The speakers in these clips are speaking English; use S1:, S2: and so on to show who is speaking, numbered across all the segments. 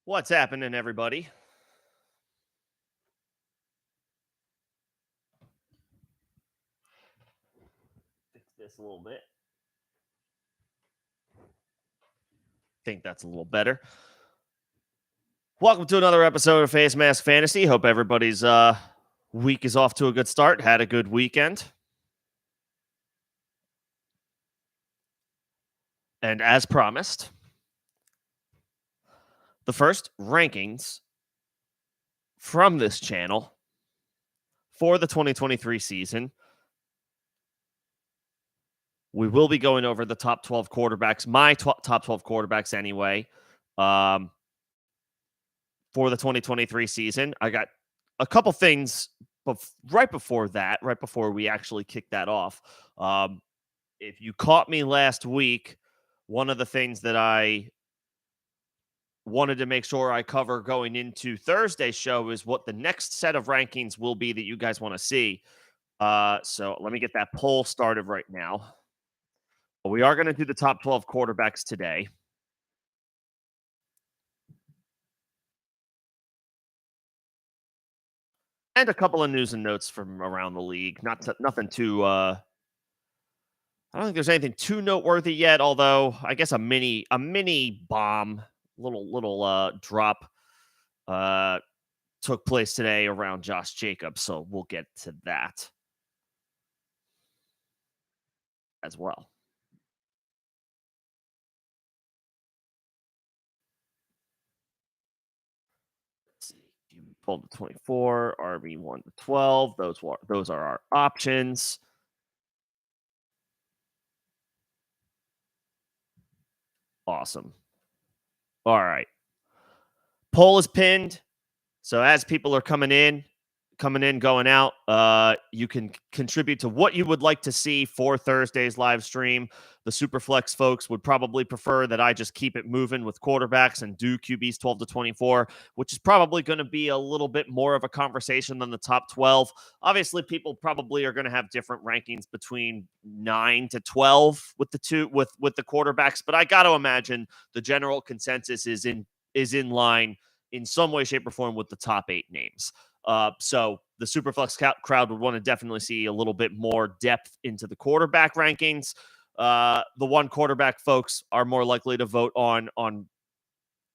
S1: What's happening, everybody? Fix this a little bit. Think that's a little better. Welcome to another episode of Facemask Fantasy. Hope everybody's week is off to a good start. Had a good weekend. And as promised, the first rankings from this channel for the 2023 season. We will be going over the top 12 quarterbacks, my top 12 quarterbacks anyway, for the 2023 season. I got a couple things right before we actually kick that off. If you caught me last week, one of the things that I wanted to make sure I cover going into Thursday's show is what the next set of rankings will be that you guys want to see. So let me get that poll started right now. We are going to do the top 12 quarterbacks today. And a couple of news and notes from around the league. Nothing too I don't think there's anything too noteworthy yet, although I guess a mini bomb, little drop took place today around Josh Jacobs, so we'll get to that as well. Let's see. You pulled the 24, RB1 to 12. Those are our options. Awesome. All right. Poll is pinned. So as people are coming in, going out, you can contribute to what you would like to see for Thursday's live stream. The Superflex folks would probably prefer that I just keep it moving with quarterbacks and do QBs 12 to 24, which is probably going to be a little bit more of a conversation than the top 12. Obviously, people probably are going to have different rankings between 9 to 12 with the quarterbacks, but I got to imagine the general consensus is in line in some way, shape, or form with the top 8 names. So the Superflex crowd would want to definitely see a little bit more depth into the quarterback rankings. The one quarterback folks are more likely to vote on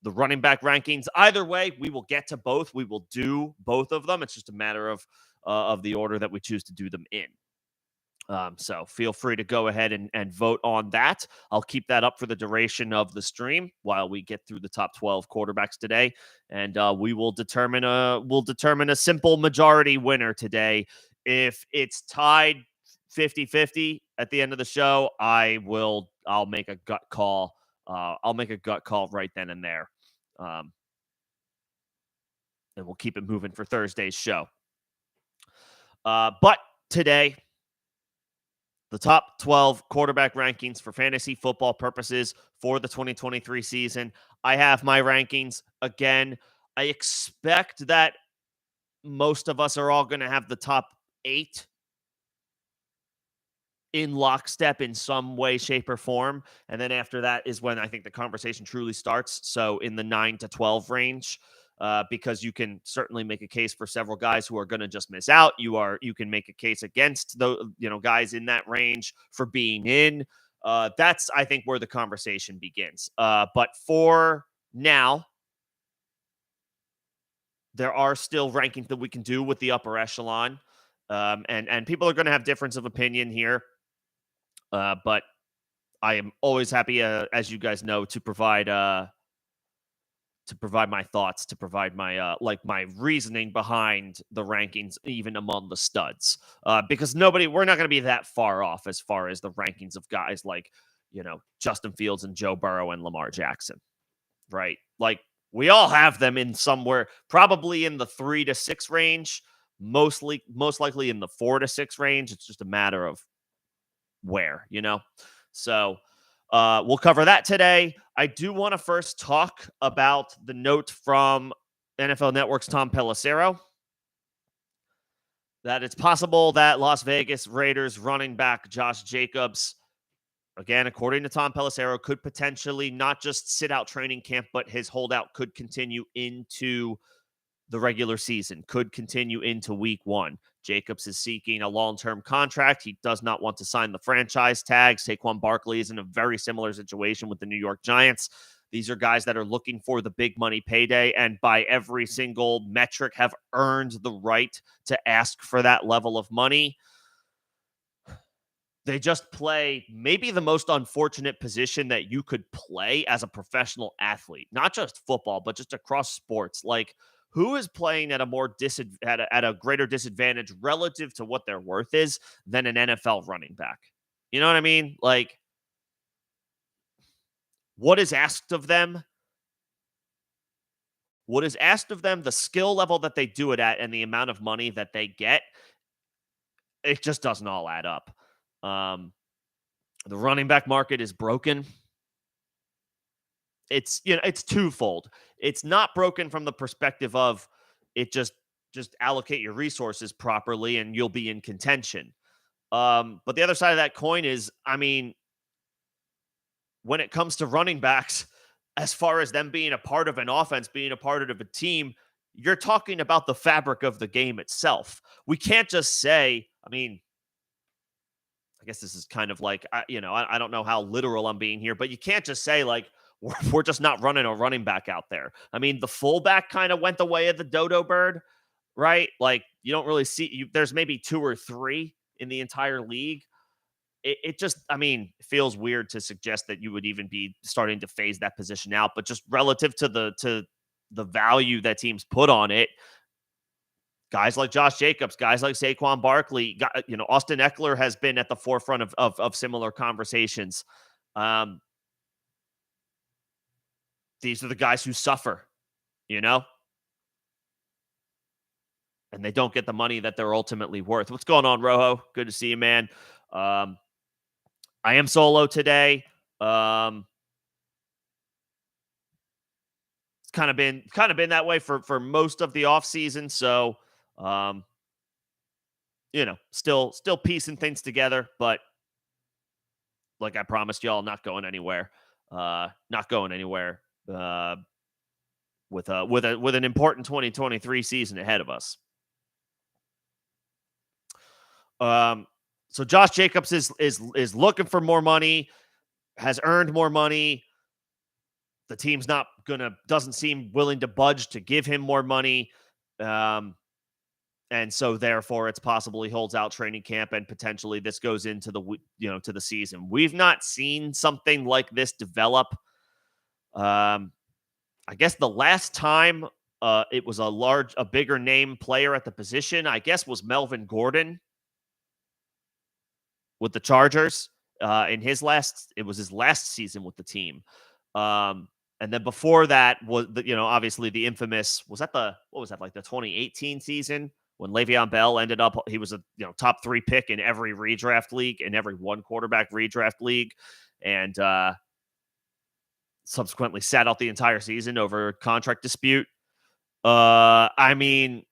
S1: the running back rankings. Either way, we will get to both. We will do both of them. It's just a matter of the order that we choose to do them in. So feel free to go ahead and vote on that. I'll keep that up for the duration of the stream while we get through the top 12 quarterbacks today. And we will determine a simple majority winner today. If it's tied 50-50 at the end of the show, I'll make a gut call. I'll make a gut call right then and there. And we'll keep it moving for Thursday's show. But today, the top 12 quarterback rankings for fantasy football purposes for the 2023 season. I have my rankings. Again, I expect that most of us are all going to have the top 8 in lockstep in some way, shape, or form. And then after that is when I think the conversation truly starts. So in the 9 to 12 range. Because you can certainly make a case for several guys who are going to just miss out. You can make a case against the guys in that range for being in. That's, I think, where the conversation begins. But for now, there are still rankings that we can do with the upper echelon, and people are going to have difference of opinion here. But I am always happy, as you guys know, to provide my thoughts, to provide my my reasoning behind the rankings, even among the studs, because we're not going to be that far off as far as the rankings of guys like, Justin Fields and Joe Burrow and Lamar Jackson, right? Like, we all have them in somewhere, probably in the 3 to 6 range, most likely in the 4 to 6 range. It's just a matter of where, so we'll cover that today. I do want to first talk about the note from NFL Network's Tom Pelissero that it's possible that Las Vegas Raiders running back Josh Jacobs again, according to Tom Pelissero, could potentially not just sit out training camp, but his holdout could continue into the regular season, could continue into week one. Jacobs is seeking a long-term contract. He does not want to sign the franchise tag. Saquon Barkley is in a very similar situation with the New York Giants. These are guys that are looking for the big money payday, and by every single metric have earned the right to ask for that level of money. They just play maybe the most unfortunate position that you could play as a professional athlete, not just football, but just across sports. Like, who is playing at a more at a greater disadvantage relative to what their worth is than an NFL running back? You know what I mean? Like, what is asked of them? What is asked of them, the skill level that they do it at, and the amount of money that they get, it just doesn't all add up. The running back market is broken. It's twofold. It's not broken from the perspective of it just allocate your resources properly and you'll be in contention. But the other side of that coin is, I mean, when it comes to running backs, as far as them being a part of an offense, being a part of a team, you're talking about the fabric of the game itself. We can't just say, I mean, I guess this is kind of like, I don't know how literal I'm being here, but you can't just say, like, we're just not running a running back out there. I mean, the fullback kind of went the way of the dodo bird, right? Like, you don't really see, there's maybe 2 or 3 in the entire league. It just, I mean, it feels weird to suggest that you would even be starting to phase that position out, but just relative to the value that teams put on it, guys like Josh Jacobs, guys like Saquon Barkley, Austin Eckler has been at the forefront of similar conversations. These are the guys who suffer, and they don't get the money that they're ultimately worth. What's going on, Rojo? Good to see you, man. I am solo today. It's kind of been that way for most of the offseason. So, still piecing things together, but like I promised y'all, not going anywhere. Not going anywhere. With an important 2023 season ahead of us. So Josh Jacobs is looking for more money, has earned more money. The team's doesn't seem willing to budge to give him more money. And so therefore it's possible he holds out training camp and potentially this goes into to the season. We've not seen something like this develop. I guess the last time it was a bigger name player at the position, I guess, was Melvin Gordon with the Chargers it was his last season with the team. And then before that was obviously the infamous, like the 2018 season when Le'Veon Bell ended up, he was a top 3 pick in every redraft league, in every one quarterback redraft league, and subsequently sat out the entire season over a contract dispute. I mean,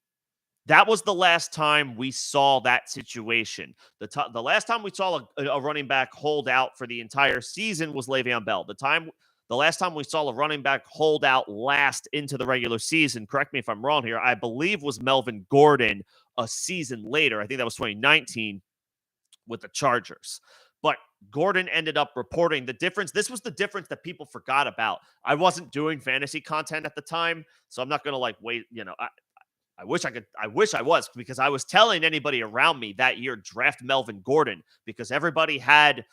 S1: that was the last time we saw that situation. The last time we saw a running back hold out for the entire season was Le'Veon Bell. The last time we saw a running back hold out last into the regular season, correct me if I'm wrong here, I believe was Melvin Gordon a season later. I think that was 2019 with the Chargers. But Gordon ended up reporting the difference. This was the difference that people forgot about. I wasn't doing fantasy content at the time, so I'm not going to wait. I wish I was, because I was telling anybody around me that year, draft Melvin Gordon, because everybody had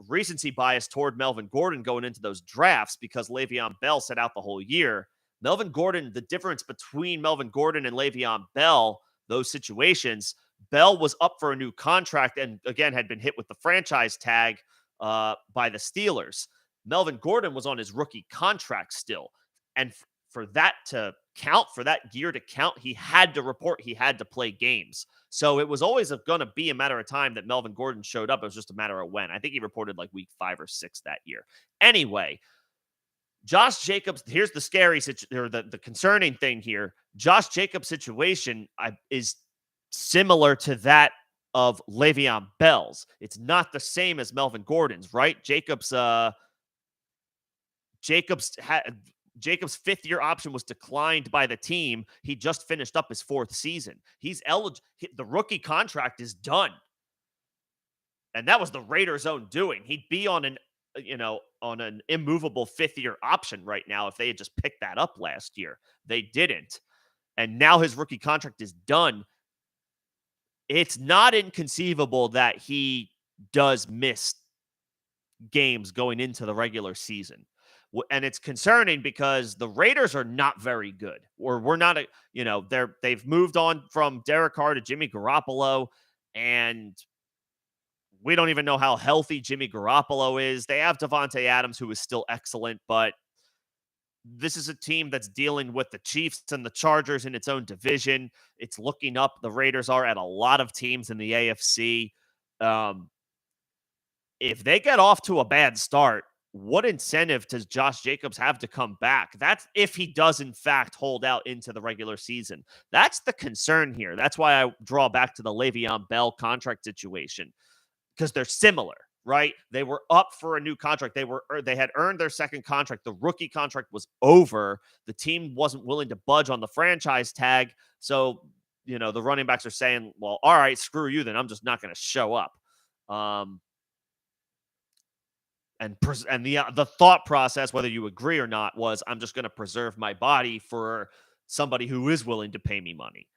S1: recency bias toward Melvin Gordon going into those drafts because Le'Veon Bell sat out the whole year. Melvin Gordon, the difference between Melvin Gordon and Le'Veon Bell, those situations, Bell was up for a new contract and, again, had been hit with the franchise tag by the Steelers. Melvin Gordon was on his rookie contract still. And for that to count, for that year to count, he had to report, he had to play games. So it was always going to be a matter of time that Melvin Gordon showed up. It was just a matter of when. I think he reported week 5 or 6 that year. Anyway, Josh Jacobs, here's the scary or the concerning thing here. Josh Jacobs' situation is similar to that of Le'Veon Bell's. It's not the same as Melvin Gordon's, right? Jacobs' fifth-year option was declined by the team. He just finished up his fourth season. He's eligible. The rookie contract is done, and that was the Raiders' own doing. He'd be on an immovable fifth-year option right now if they had just picked that up last year. They didn't, and now his rookie contract is done. It's not inconceivable that he does miss games going into the regular season. And it's concerning because the Raiders are not very good, or we're not, they've moved on from Derek Carr to Jimmy Garoppolo, and we don't even know how healthy Jimmy Garoppolo is. They have Devontae Adams, who is still excellent, but this is a team that's dealing with the Chiefs and the Chargers in its own division. It's looking up. The Raiders are at a lot of teams in the AFC. If they get off to a bad start, what incentive does Josh Jacobs have to come back? That's if he does, in fact, hold out into the regular season. That's the concern here. That's why I draw back to the Le'Veon Bell contract situation, because they're similar, right? They were up for a new contract. They had earned their second contract. The rookie contract was over. The team wasn't willing to budge on the franchise tag. So, the running backs are saying, well, all right, screw you then. I'm just not going to show up. And the thought process, whether you agree or not, was I'm just going to preserve my body for somebody who is willing to pay me money.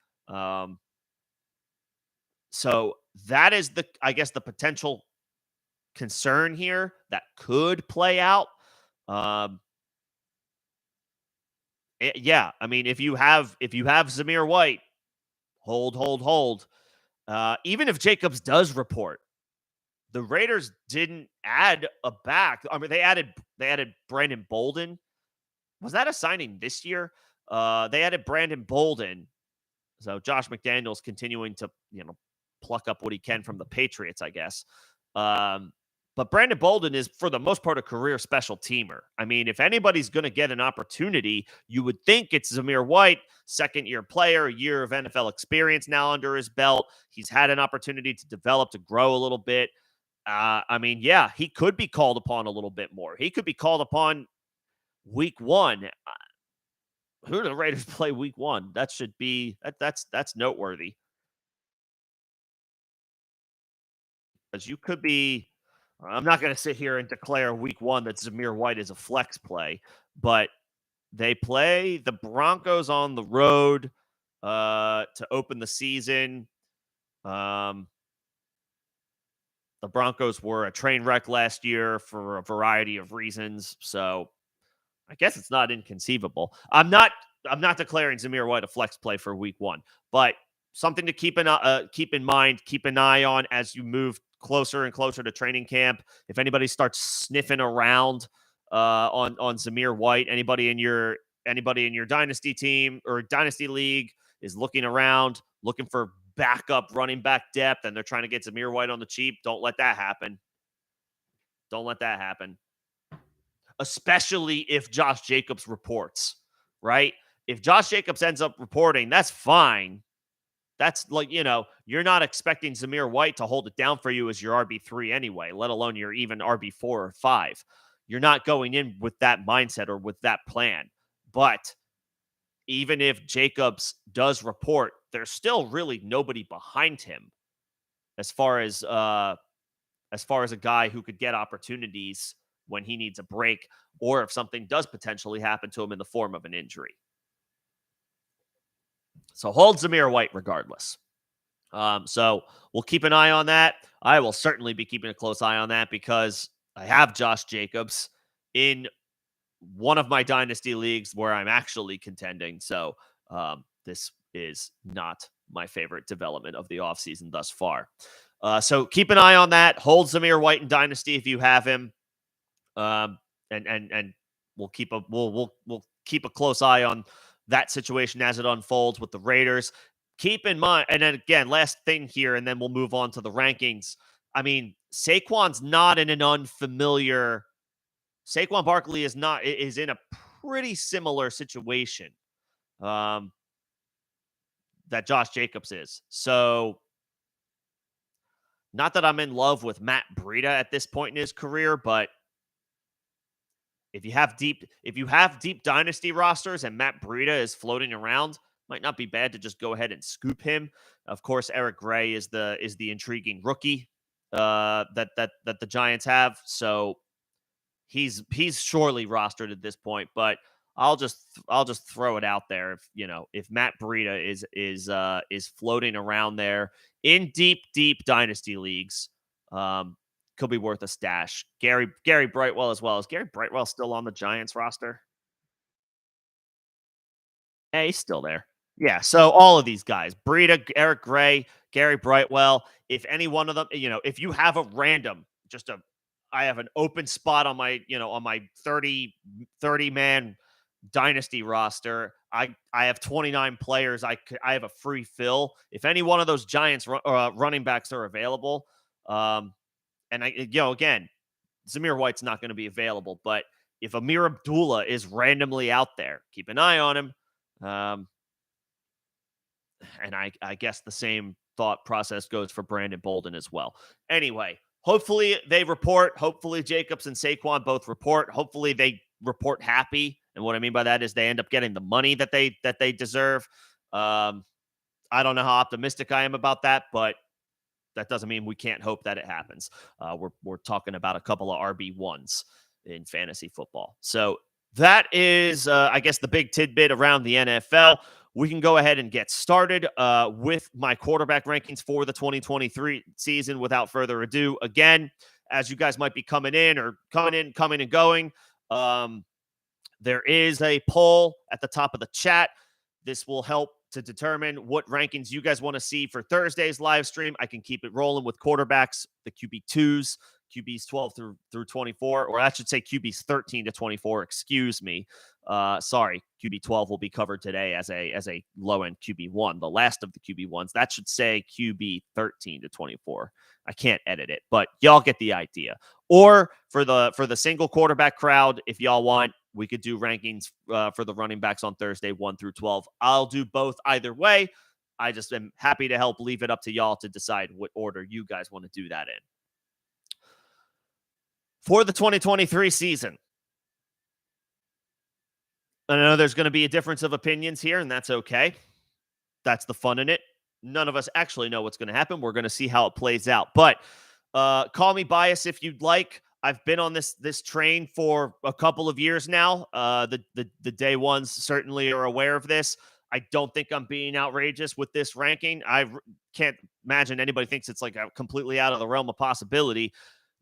S1: So that is the potential concern here that could play out. Yeah, I mean, if you have Zamir White, hold. Even if Jacobs does report, the Raiders didn't add a back. I mean, they added Brandon Bolden. Was that a signing this year? They added Brandon Bolden. So Josh McDaniels continuing to, pluck up what he can from the Patriots, I guess. But Brandon Bolden is, for the most part, a career special teamer. I mean, if anybody's going to get an opportunity, you would think it's Zamir White, second-year player, a year of NFL experience now under his belt. He's had an opportunity to develop, to grow a little bit. I mean, yeah, he could be called upon a little bit more. He could be called upon week one. Who do the Raiders play week one? That should be that's noteworthy. Because you could be, I'm not going to sit here and declare week one that Zamir White is a flex play, but they play the Broncos on the road to open the season. The Broncos were a train wreck last year for a variety of reasons, so I guess it's not inconceivable. I'm not declaring Zamir White a flex play for week one, but something to keep in mind, keep an eye on as you move closer and closer to training camp. If anybody starts sniffing around on Zamir White, anybody in your dynasty team or dynasty league is looking around, looking for backup running back depth, and they're trying to get Zamir White on the cheap, don't let that happen. Don't let that happen. Especially if Josh Jacobs reports, right? If Josh Jacobs ends up reporting, that's fine. That's you're not expecting Zamir White to hold it down for you as your RB3 anyway, let alone your even RB4 or 5. You're not going in with that mindset or with that plan. But even if Jacobs does report, there's still really nobody behind him as far as a guy who could get opportunities when he needs a break, or if something does potentially happen to him in the form of an injury. So hold Zamir White regardless. So we'll keep an eye on that. I will certainly be keeping a close eye on that because I have Josh Jacobs in one of my dynasty leagues where I'm actually contending. So this is not my favorite development of the offseason thus far. So keep an eye on that. Hold Zamir White in dynasty if you have him. And we'll keep a close eye on that situation as it unfolds with the Raiders. Keep in mind, and then again, last thing here, and then we'll move on to the rankings. I mean, Saquon's not in an unfamiliar. Saquon Barkley is in a pretty similar situation that Josh Jacobs is. So Not that I'm in love with Matt Breida at this point in his career, but if you have deep dynasty rosters and Matt Breida is floating around, might not be bad to just go ahead and scoop him. Of course, Eric Gray is the intriguing rookie that the Giants have. So he's surely rostered at this point, but I'll just throw it out there. If Matt Breida is floating around there in deep dynasty leagues, um, could be worth a stash. Gary Brightwell as well. Is Gary Brightwell still on the Giants roster? Yeah, he's still there. Yeah, so all of these guys, Breida, Eric Gray, Gary Brightwell, if any one of them, if you have a random, I have an open spot on my 30 man dynasty roster. I have 29 players. I have a free fill. If any one of those Giants running backs are available, and again, Zamir White's not going to be available, but if Amir Abdullah is randomly out there, keep an eye on him. Um, and I guess the same thought process goes for Brandon Bolden as well. Anyway, hopefully they report. Hopefully Jacobs and Saquon both report. Hopefully they report happy. And what I mean by that is they end up getting the money that they deserve. I don't know how optimistic I am about that, but that doesn't mean we can't hope that it happens. We're talking about a couple of RB1s in fantasy football. So that is, I guess, the big tidbit around the NFL. We can go ahead and get started with my quarterback rankings for the 2023 season without further ado. Again, as you guys might be coming and going, there is a poll at the top of the chat. This will help to determine what rankings you guys want to see for Thursday's live stream. I can keep it rolling with quarterbacks, the QB2s, QBs 12 through 24, or I should say QBs 13 to 24. Excuse me. Sorry, QB 12 will be covered today as a low end QB1, the last of the QB1s. That should say QB 13 to 24. I can't edit it, but y'all get the idea. Or for the single quarterback crowd, if y'all want, we could do rankings for the running backs on Thursday, 1 through 12. I'll do both either way. I just am happy to help leave it up to y'all to decide what order you guys want to do that in. For the 2023 season, I know there's going to be a difference of opinions here, and that's okay. That's the fun in it. None of us actually know what's going to happen. We're going to see how it plays out. But call me biased if you'd like. I've been on this train for a couple of years now. The day ones certainly are aware of this. I don't think I'm being outrageous with this ranking. Can't imagine anybody thinks it's like a completely out of the realm of possibility.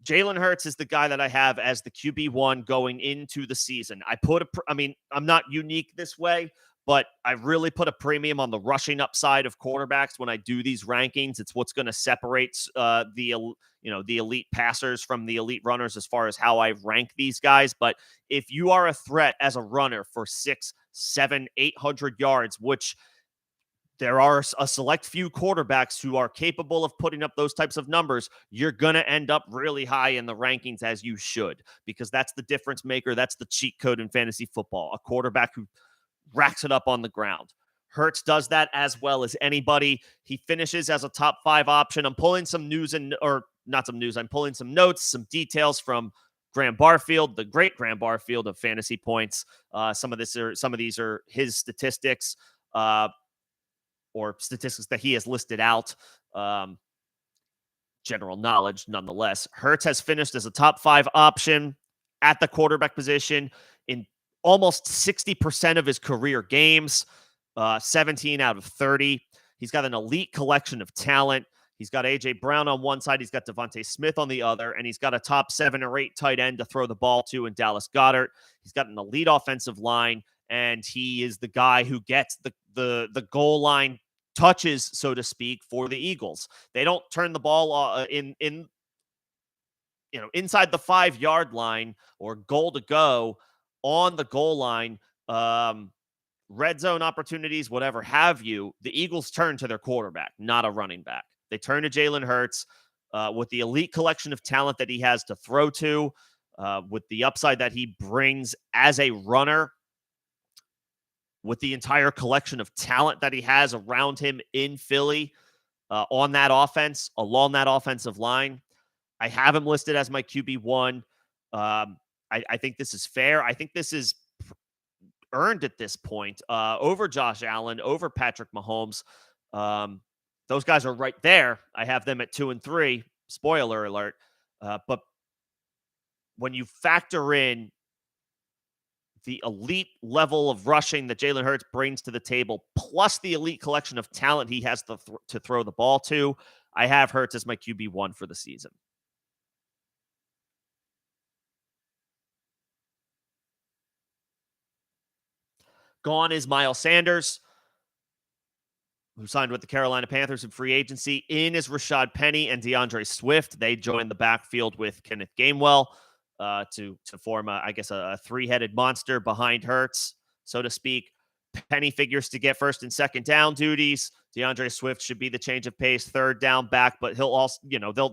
S1: Jalen Hurts is the guy that I have as the QB1 going into the season. I'm not unique this way, but I really put a premium on the rushing upside of quarterbacks when I do these rankings. It's what's going to separate the elite passers from the elite runners as far as how I rank these guys. But if you are a threat as a runner for 6, 7, 800 yards, which there are a select few quarterbacks who are capable of putting up those types of numbers, you're going to end up really high in the rankings, as you should, because that's the difference maker. That's the cheat code in fantasy football, a quarterback who racks it up on the ground. Hertz does that as well as anybody. He finishes as a top 5 option. I'm pulling some I'm pulling some notes, some details from Graham Barfield, the great Graham Barfield of Fantasy Points. Some of these are his statistics. Or statistics that he has listed out, general knowledge nonetheless. Hertz has finished as a top 5 option at the quarterback position in almost 60% of his career games, 17 out of 30. He's got an elite collection of talent. He's got A.J. Brown on one side. He's got Devontae Smith on the other. And he's got a top 7 or 8 tight end to throw the ball to in Dallas Goedert. He's got an elite offensive line. And he is the guy who gets the goal line touches, so to speak, for the Eagles. They don't turn the ball inside the 5-yard line or goal to go on the goal line. Red zone opportunities, whatever have you. The Eagles turn to their quarterback, not a running back. They turn to Jalen Hurts with the elite collection of talent that he has to throw to, with the upside that he brings as a runner, with the entire collection of talent that he has around him in Philly. on that offense, along that offensive line. I have him listed as my QB1. I think this is fair. I think this is earned at this point over Josh Allen, over Patrick Mahomes. Those guys are right there. I have them at 2 and 3. Spoiler alert. But when you factor in the elite level of rushing that Jalen Hurts brings to the table, plus the elite collection of talent he has to throw the ball to, I have Hurts as my QB1 for the season. Gone is Miles Sanders, who signed with the Carolina Panthers in free agency. In is Rashad Penny and DeAndre Swift. They joined the backfield with Kenneth Gainwell to form, a three-headed monster behind Hurts, so to speak. Penny figures to get first and second down duties. DeAndre Swift should be the change of pace, third down back, but he'll also,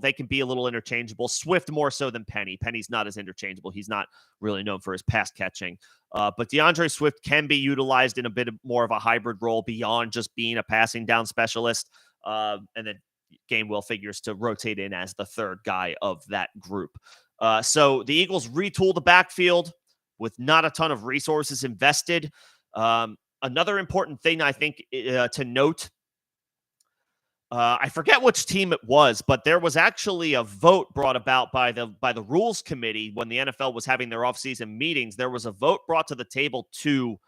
S1: they can be a little interchangeable. Swift more so than Penny. Penny's not as interchangeable. He's not really known for his pass catching. But DeAndre Swift can be utilized in a bit more of a hybrid role beyond just being a passing down specialist. And then Gainwell figures to rotate in as the third guy of that group. So the Eagles retool the backfield with not a ton of resources invested. Another important thing I think to note, I forget which team it was, but there was actually a vote brought about by the rules committee when the NFL was having their offseason meetings. There was a vote brought to the table to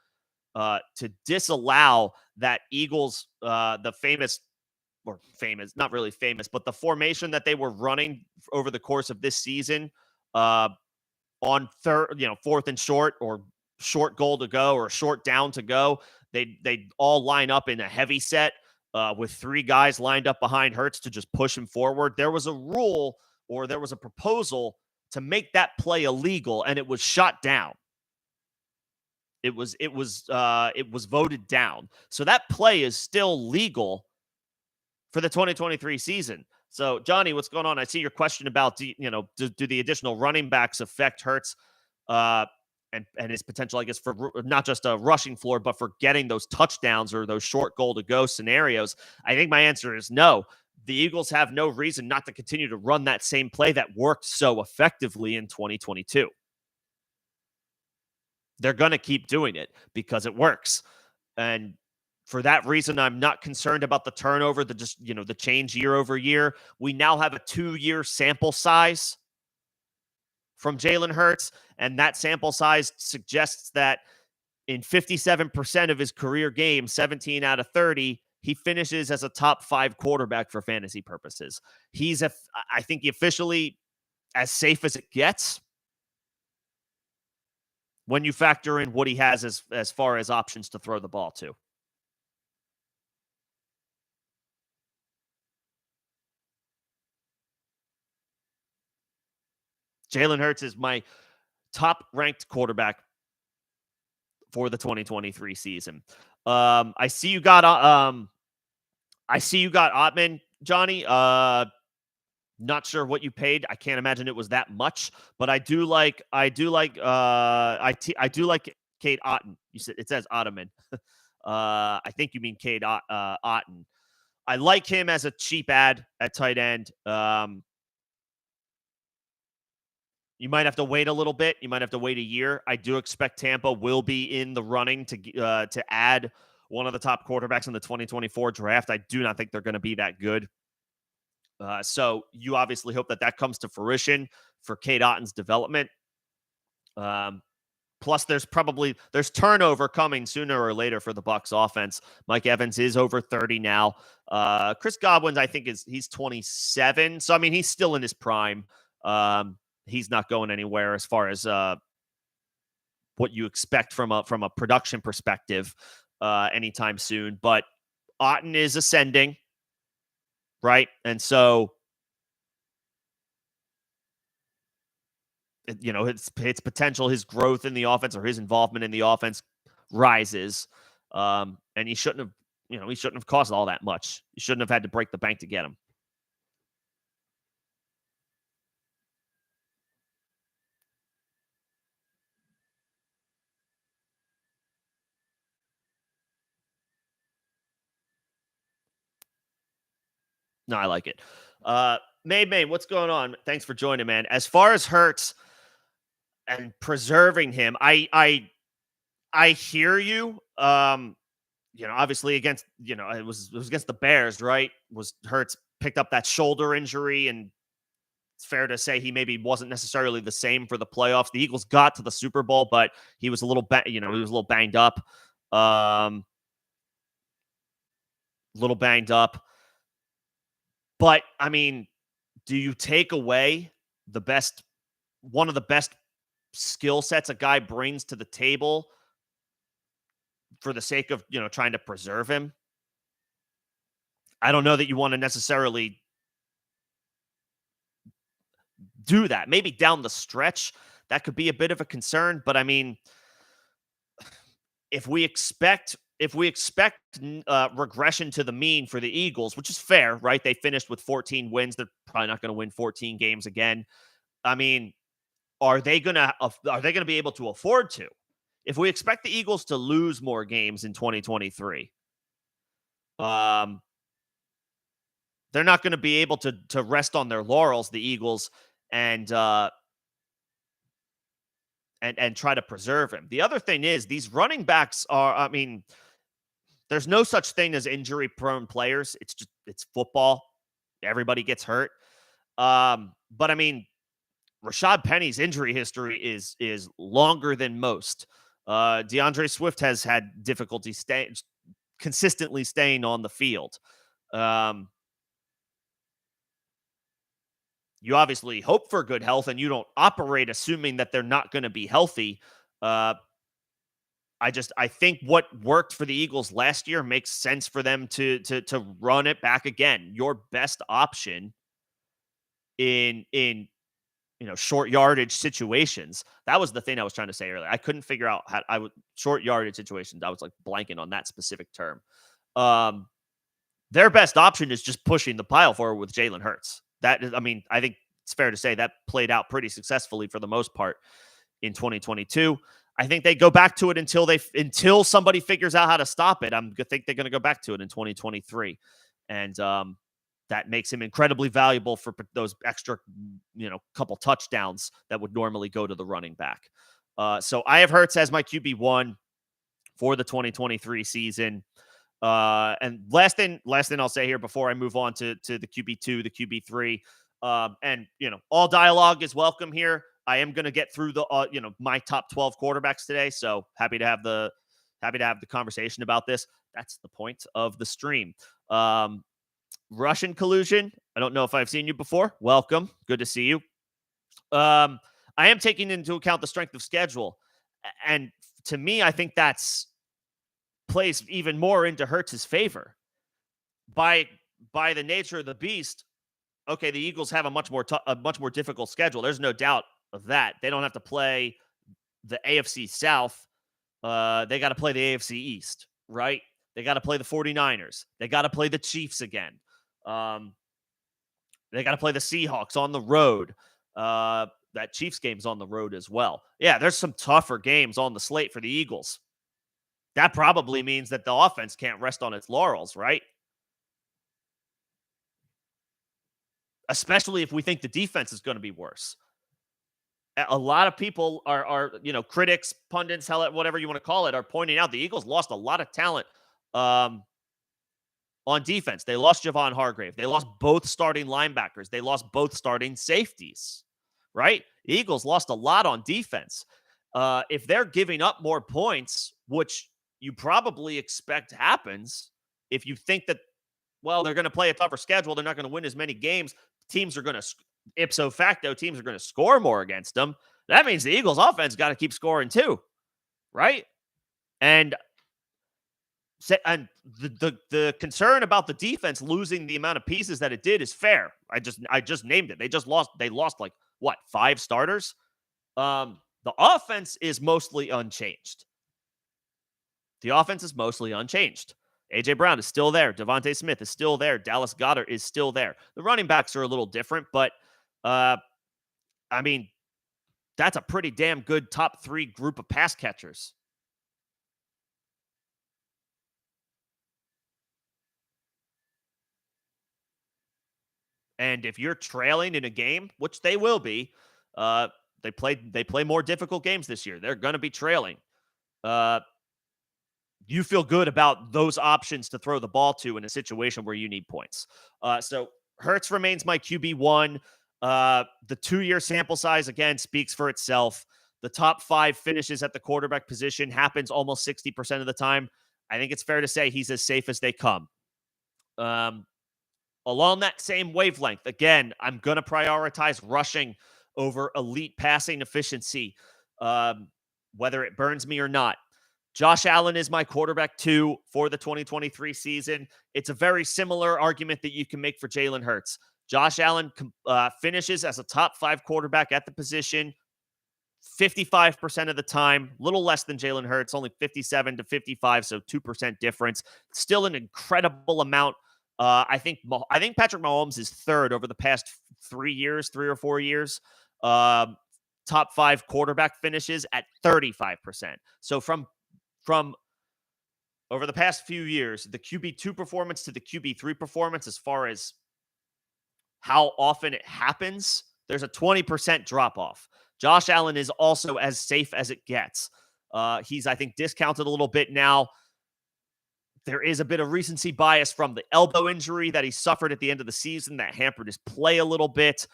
S1: disallow that Eagles, the famous, not really famous, but the formation that they were running over the course of this season on fourth and short, or short goal to go, or short down to go. They all line up in a heavy set with three guys lined up behind Hurts to just push him forward. There was a rule, or there was a proposal to make that play illegal, and it was shot down. It was voted down. So that play is still legal for the 2023 season. So, Johnny, what's going on? I see your question about, do the additional running backs affect Hurts and his potential, I guess, for not just a rushing floor, but for getting those touchdowns or those short goal to go scenarios? I think my answer is no. The Eagles have no reason not to continue to run that same play that worked so effectively in 2022. They're going to keep doing it because it works. And for that reason, I'm not concerned about the turnover, the change year over year. We now have a 2-year sample size from Jalen Hurts, and that sample size suggests that in 57% of his career games, 17 out of 30, he finishes as a top 5 quarterback for fantasy purposes. He's, I think, officially as safe as it gets when you factor in what he has as far as options to throw the ball to. Jalen Hurts is my top-ranked quarterback for the 2023 season. I see you got Ottman, Johnny. Not sure what you paid. I can't imagine it was that much, but I do like Cade Otton. It says Ottoman. I think you mean Cade Otton. I like him as a cheap ad at tight end. You might have to wait a little bit. You might have to wait a year. I do expect Tampa will be in the running to add one of the top quarterbacks in the 2024 draft. I do not think they're going to be that good. So you obviously hope that comes to fruition for Cade Otton's development. Plus, there's turnover coming sooner or later for the Bucs offense. Mike Evans is over 30 now. Chris Godwin, I think, he's 27. So, I mean, he's still in his prime. He's not going anywhere as far as what you expect from a production perspective anytime soon. But Otton is ascending, right? And so, its potential, his growth in the offense, or his involvement in the offense rises. And he shouldn't have cost all that much. You shouldn't have had to break the bank to get him. No, I like it. May, what's going on? Thanks for joining, man. As far as Hurts and preserving him, I hear you. Obviously against, it was against the Bears, right? Was Hurts picked up that shoulder injury, and it's fair to say he maybe wasn't necessarily the same for the playoffs. The Eagles got to the Super Bowl, but he was a little he was a little banged up. Little banged up. But I mean, do you take away one of the best skill sets a guy brings to the table for the sake of, trying to preserve him? I don't know that you want to necessarily do that. Maybe down the stretch, that could be a bit of a concern. But I mean, if we expect regression to the mean for the Eagles, which is fair, right? They finished with 14 wins. They're probably not going to win 14 games again. I mean, are they going to be able to afford to? If we expect the Eagles to lose more games in 2023, they're not going to be able to rest on their laurels, the Eagles, and try to preserve him. The other thing is, these running backs are, I mean, there's no such thing as injury-prone players. It's football. Everybody gets hurt. But I mean, Rashad Penny's injury history is longer than most. DeAndre Swift has had difficulty consistently staying on the field. You obviously hope for good health, and you don't operate assuming that they're not going to be healthy. I think what worked for the Eagles last year makes sense for them to run it back again. Your best option in short yardage situations. That was the thing I was trying to say earlier. I couldn't figure out how short yardage situations. I was like blanking on that specific term. Their best option is just pushing the pile forward with Jalen Hurts. That is, I mean, I think it's fair to say that played out pretty successfully for the most part in 2022. I think they go back to it until somebody figures out how to stop it. I think they're going to go back to it in 2023, and that makes him incredibly valuable for those extra, couple touchdowns that would normally go to the running back. So I have Hurts as my QB1 for the 2023 season. And last thing I'll say here before I move on to the QB2, the QB3, and all dialogue is welcome here. I am going to get through the my top 12 quarterbacks today, so happy to have the conversation about this. That's the point of the stream. Russian collusion. I don't know if I've seen you before. Welcome. Good to see you. I am taking into account the strength of schedule. And to me, I think that's plays even more into Hurts' favor. By the nature of the beast, okay, the Eagles have a much more difficult schedule. There's no doubt of that. They don't have to play the AFC South. They got to play the AFC East, right? They got to play the 49ers. They got to play the Chiefs again. They got to play the Seahawks on the road. That Chiefs game's on the road as well. Yeah, there's some tougher games on the slate for the Eagles. That probably means that the offense can't rest on its laurels, right? Especially if we think the defense is going to be worse. A lot of people are critics, pundits, whatever you want to call it, are pointing out the Eagles lost a lot of talent on defense. They lost Javon Hargrave. They lost both starting linebackers. They lost both starting safeties, right? The Eagles lost a lot on defense. If they're giving up more points, which you probably expect happens, if you think that, well, they're going to play a tougher schedule, they're not going to win as many games, teams are going to, ipso facto, teams are going to score more against them. That means the Eagles offense got to keep scoring too, right? And the concern about the defense losing the amount of pieces that it did is fair. I just named it. They lost like what, 5 starters? The offense is mostly unchanged. A.J. Brown is still there. Devontae Smith is still there. Dallas Goedert is still there. The running backs are a little different, but I mean, that's a pretty damn good top 3 group of pass catchers. And if you're trailing in a game, which they will be, they play more difficult games this year. They're going to be trailing. Uh, you feel good about those options to throw the ball to in a situation where you need points. So Hurts remains my QB1. The 2-year sample size, again, speaks for itself. The top 5 finishes at the quarterback position happens almost 60% of the time. I think it's fair to say he's as safe as they come. Along that same wavelength, again, I'm going to prioritize rushing over elite passing efficiency, whether it burns me or not. Josh Allen is my quarterback 2 for the 2023 season. It's a very similar argument that you can make for Jalen Hurts. Josh Allen finishes as a top 5 quarterback at the position 55% of the time, a little less than Jalen Hurts, only 57 to 55, so 2% difference. Still an incredible amount. I think Patrick Mahomes is third over the past 3 or 4 years. Top 5 quarterback finishes at 35%. So from over the past few years, the QB2 performance to the QB3 performance, as far as how often it happens, there's a 20% drop off. Josh Allen is also as safe as it gets. He's, I think, discounted a little bit now. There is a bit of recency bias from the elbow injury that he suffered at the end of the season that hampered his play a little bit.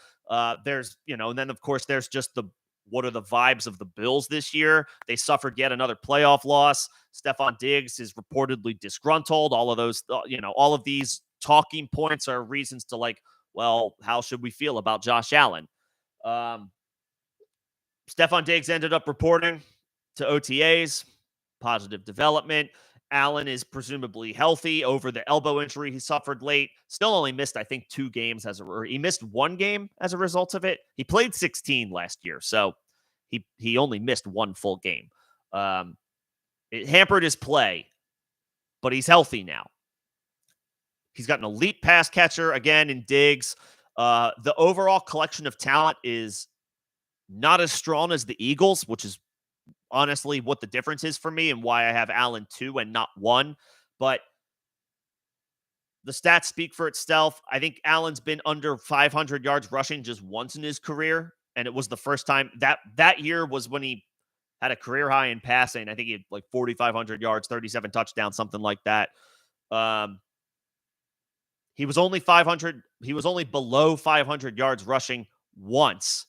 S1: There's, and then, of course, there's just what are the vibes of the Bills this year? They suffered yet another playoff loss. Stephon Diggs is reportedly disgruntled. All of those, all of these talking points are reasons to well, how should we feel about Josh Allen? Stephon Diggs ended up reporting to OTAs, positive development. Allen is presumably healthy over the elbow injury he suffered late. Still only missed, I think, 2 games he missed 1 game as a result of it. He played 16 last year, so he only missed 1 full game. It hampered his play, but he's healthy now. He's got an elite pass catcher again in Diggs. The overall collection of talent is not as strong as the Eagles, which is honestly what the difference is for me and why I have Allen 2 and not 1. But the stats speak for itself. I think Allen's been under 500 yards rushing just once in his career, and it was the first time that year was when he had a career high in passing. I think he had 4,500 yards, 37 touchdowns, something like that. He was only below 500 yards rushing once.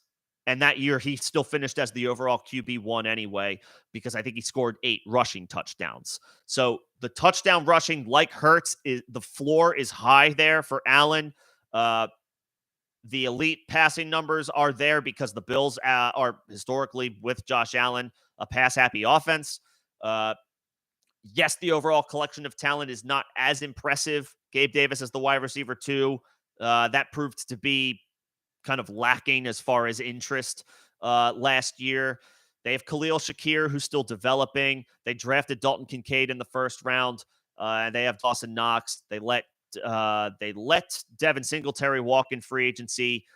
S1: And that year, he still finished as the overall QB1 anyway, because I think he scored 8 rushing touchdowns. So the touchdown rushing, like Hurts, the floor is high there for Allen. The elite passing numbers are there because the Bills are historically, with Josh Allen, a pass-happy offense. Yes, the overall collection of talent is not as impressive. Gabe Davis is the wide receiver 2. That proved to be kind of lacking as far as interest last year. They have Khalil Shakir, who's still developing. They drafted Dalton Kincaid in the first round, and they have Dawson Knox. They let Devin Singletary walk in free agency,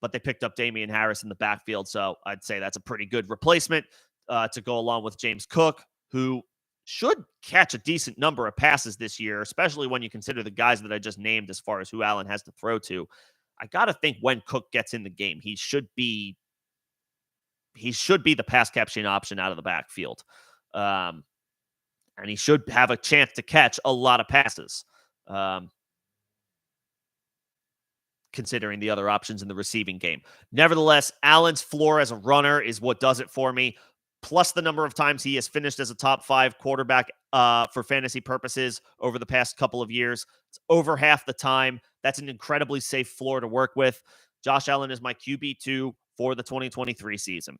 S1: but they picked up Damian Harris in the backfield, so I'd say that's a pretty good replacement to go along with James Cook, who should catch a decent number of passes this year, especially when you consider the guys that I just named as far as who Allen has to throw to. I got to think when Cook gets in the game, he should be the pass catching option out of the backfield. And he should have a chance to catch a lot of passes, considering the other options in the receiving game. Nevertheless, Allen's floor as a runner is what does it for me, plus the number of times he has finished as a top 5 quarterback for fantasy purposes over the past couple of years. It's over half the time. That's an incredibly safe floor to work with. Josh Allen is my QB2 for the 2023 season.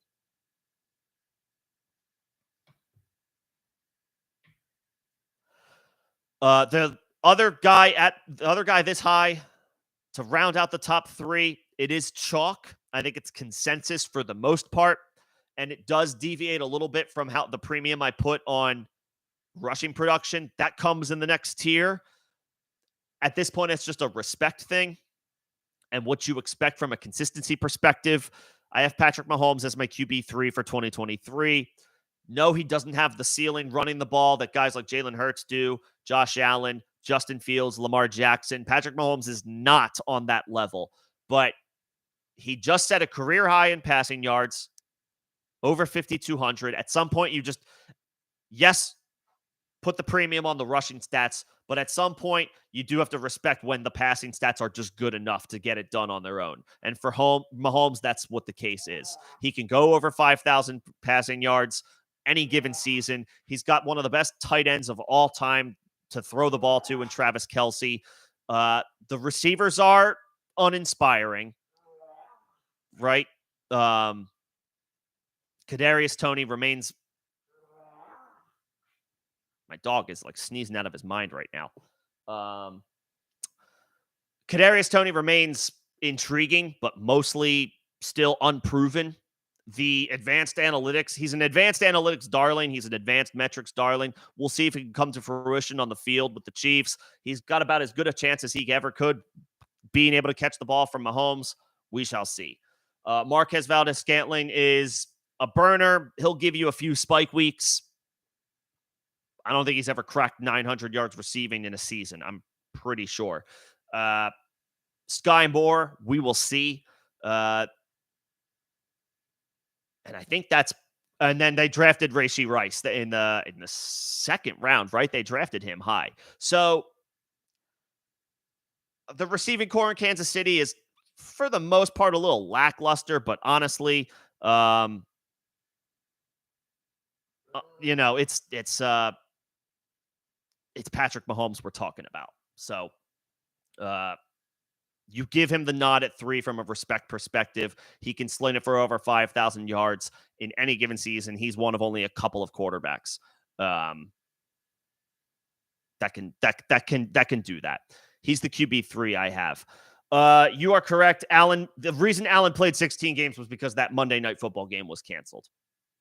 S1: The other guy this high to round out the top 3, it is chalk. I think it's consensus for the most part, and it does deviate a little bit from how the premium I put on rushing production. That comes in the next tier. At this point, it's just a respect thing and what you expect from a consistency perspective. I have Patrick Mahomes as my QB3 for 2023. No, he doesn't have the ceiling running the ball that guys like Jalen Hurts do, Josh Allen, Justin Fields, Lamar Jackson. Patrick Mahomes is not on that level, but he just set a career high in passing yards, over 5,200. At some point, yes, put the premium on the rushing stats, but at some point, you do have to respect when the passing stats are just good enough to get it done on their own. And for Mahomes, that's what the case is. He can go over 5,000 passing yards any given season. He's got one of the best tight ends of all time to throw the ball to in Travis Kelce. The receivers are uninspiring, right? Kadarius Toney remains. My dog is like sneezing out of his mind right now. Kadarius Toney remains intriguing, but mostly still unproven. The advanced analytics, he's an advanced analytics darling. He's an advanced metrics darling. We'll see if he can come to fruition on the field with the Chiefs. He's got about as good a chance as he ever could being able to catch the ball from Mahomes. We shall see. Marquez Valdes-Scantling is a burner. He'll give you a few spike weeks. I don't think he's ever cracked 900 yards receiving in a season. I'm pretty sure. Sky Moore, we will see. And I think that's, and then they drafted Rashee Rice in the second round, right? They drafted him high. So the receiving core in Kansas City is, for the most part, a little lackluster, but honestly, it's Patrick Mahomes we're talking about. So, you give him the nod at 3 from a respect perspective. He can sling it for over 5,000 yards in any given season. He's one of only a couple of quarterbacks that can do that. He's the QB3 I have. You are correct, Allen. The reason Allen played 16 games was because that Monday Night Football game was canceled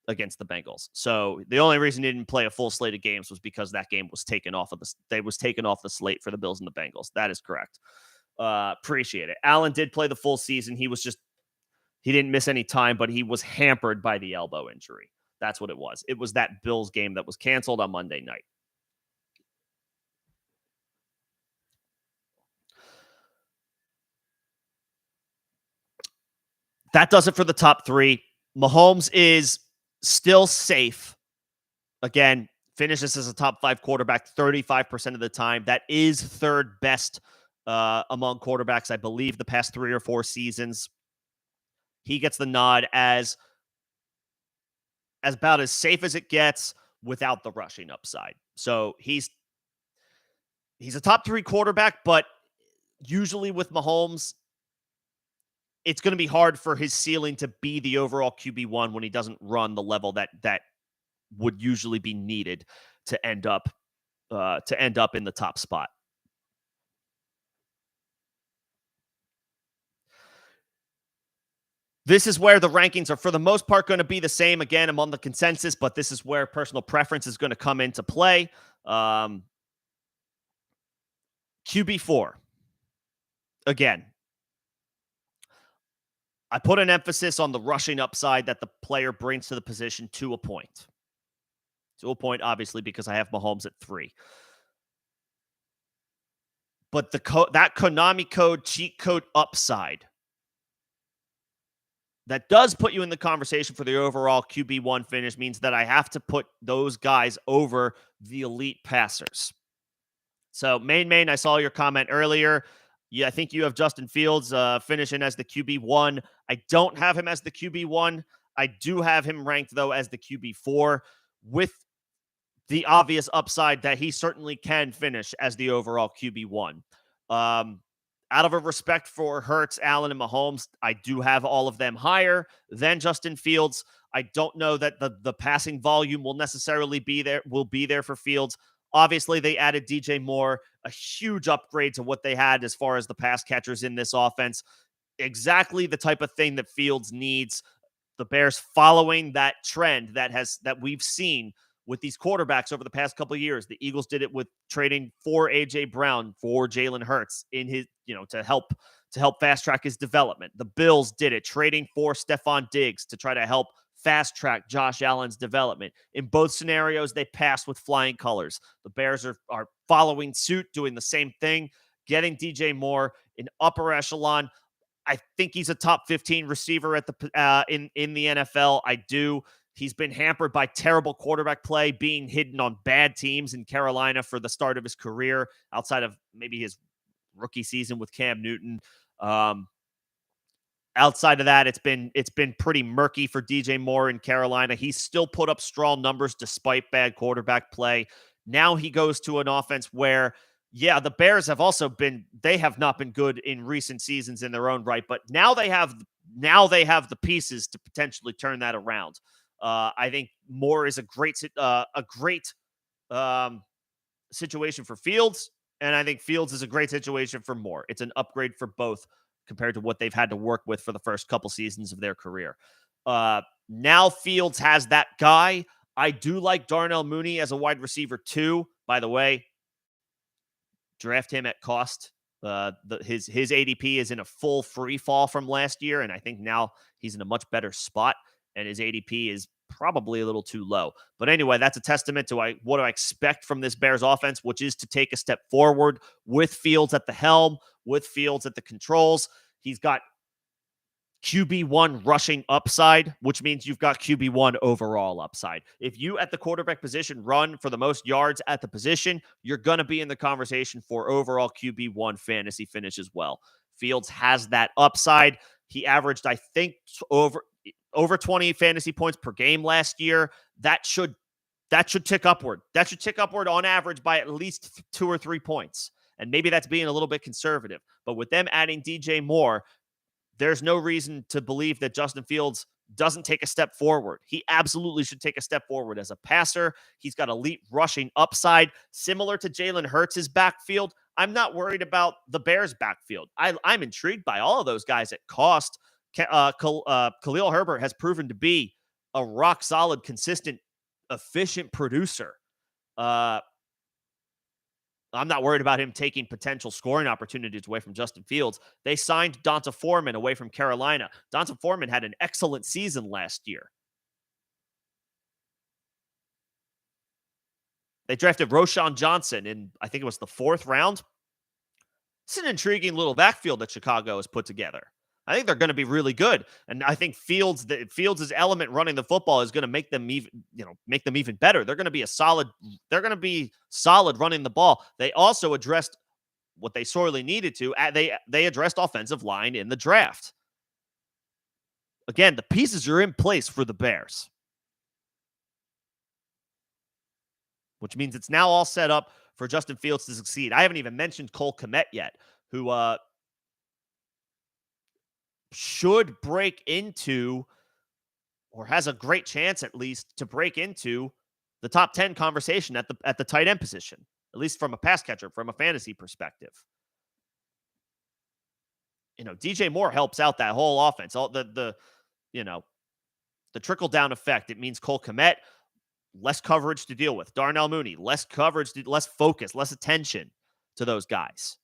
S1: against the Bengals. So the only reason he didn't play a full slate of games was because that game was taken off the slate for the Bills and the Bengals. That is correct. Appreciate it. Allen did play the full season. He didn't miss any time, but he was hampered by the elbow injury. That's what it was. It was that Bills game that was canceled on Monday night. That does it for the top 3. Mahomes is still safe. Again, finishes as a top 5 quarterback 35% of the time. That is third best among quarterbacks, I believe, the past 3 or 4 seasons. He gets the nod as about as safe as it gets without the rushing upside. So he's a top 3 quarterback, but usually with Mahomes, it's going to be hard for his ceiling to be the overall QB1 when he doesn't run the level that would usually be needed to end up in the top spot. This is where the rankings are, for the most part, going to be the same. Again, I'm on the consensus, but this is where personal preference is going to come into play. QB4. Again, I put an emphasis on the rushing upside that the player brings to the position to a point. To a point, obviously, because I have Mahomes at 3. But that Konami code, cheat code upside, that does put you in the conversation for the overall QB1 finish, means that I have to put those guys over the elite passers. So, Main, I saw your comment earlier. Yeah, I think you have Justin Fields finishing as the QB1. I don't have him as the QB1. I do have him ranked, though, as the QB4, with the obvious upside that he certainly can finish as the overall QB1. Out of a respect for Hurts, Allen, and Mahomes, I do have all of them higher than Justin Fields. I don't know that the passing volume will necessarily be there for Fields. Obviously, they added DJ Moore, a huge upgrade to what they had as far as the pass catchers in this offense. Exactly the type of thing that Fields needs. The Bears following that trend that we've seen with these quarterbacks over the past couple of years. The Eagles did it with trading for A.J. Brown for Jalen Hurts in his, to help fast track his development. The Bills did it, trading for Stephon Diggs to try to help fast track Josh Allen's development. In both scenarios, they passed with flying colors. The Bears are following suit, doing the same thing, getting DJ Moore in upper echelon. I think he's a top 15 receiver at the in the NFL. I do. He's been hampered by terrible quarterback play, being hidden on bad teams in Carolina for the start of his career, outside of maybe his rookie season with Cam Newton. Outside of that, it's been pretty murky for DJ Moore in Carolina. He's still put up strong numbers despite bad quarterback play. Now he goes to an offense where, yeah, the Bears have not been good in recent seasons in their own right, but now they have the pieces to potentially turn that around. I think Moore is a great situation for Fields, and I think Fields is a great situation for Moore. It's an upgrade for both compared to what they've had to work with for the first couple seasons of their career. Now Fields has that guy. I do like Darnell Mooney as a wide receiver too. By the way, draft him at cost. His ADP is in a full free fall from last year, and I think now he's in a much better spot, and his ADP is probably a little too low. But anyway, that's a testament to what I expect from this Bears offense, which is to take a step forward with Fields at the helm, with Fields at the controls. He's got QB1 rushing upside, which means you've got QB1 overall upside. If you at the quarterback position run for the most yards at the position, you're going to be in the conversation for overall QB1 fantasy finish as well. Fields has that upside. He averaged, I think, over 20 fantasy points per game last year. That should tick upward. That should tick upward on average by at least 2 or 3 points. And maybe that's being a little bit conservative. But with them adding DJ Moore, there's no reason to believe that Justin Fields doesn't take a step forward. He absolutely should take a step forward as a passer. He's got elite rushing upside, similar to Jalen Hurts' backfield. I'm not worried about the Bears' backfield. I'm intrigued by all of those guys at cost. Khalil Herbert has proven to be a rock-solid, consistent, efficient producer. I'm not worried about him taking potential scoring opportunities away from Justin Fields. They signed Donta Foreman away from Carolina. Donta Foreman had an excellent season last year. They drafted Roschon Johnson in, I think it was the 4th round. It's an intriguing little backfield that Chicago has put together. I think they're going to be really good, and I think Fields' element running the football is going to make them even better. They're going to be solid running the ball. They also addressed what they sorely needed to. They addressed offensive line in the draft. Again, the pieces are in place for the Bears, which means it's now all set up for Justin Fields to succeed. I haven't even mentioned Cole Kmet yet, who should break into, or has a great chance at least to break into, the top 10 conversation at the tight end position, at least from a pass catcher, from a fantasy perspective. DJ Moore helps out that whole offense. All the trickle down effect. It means Cole Kmet, less coverage to deal with. Darnell Mooney, less coverage, less focus, less attention to those guys.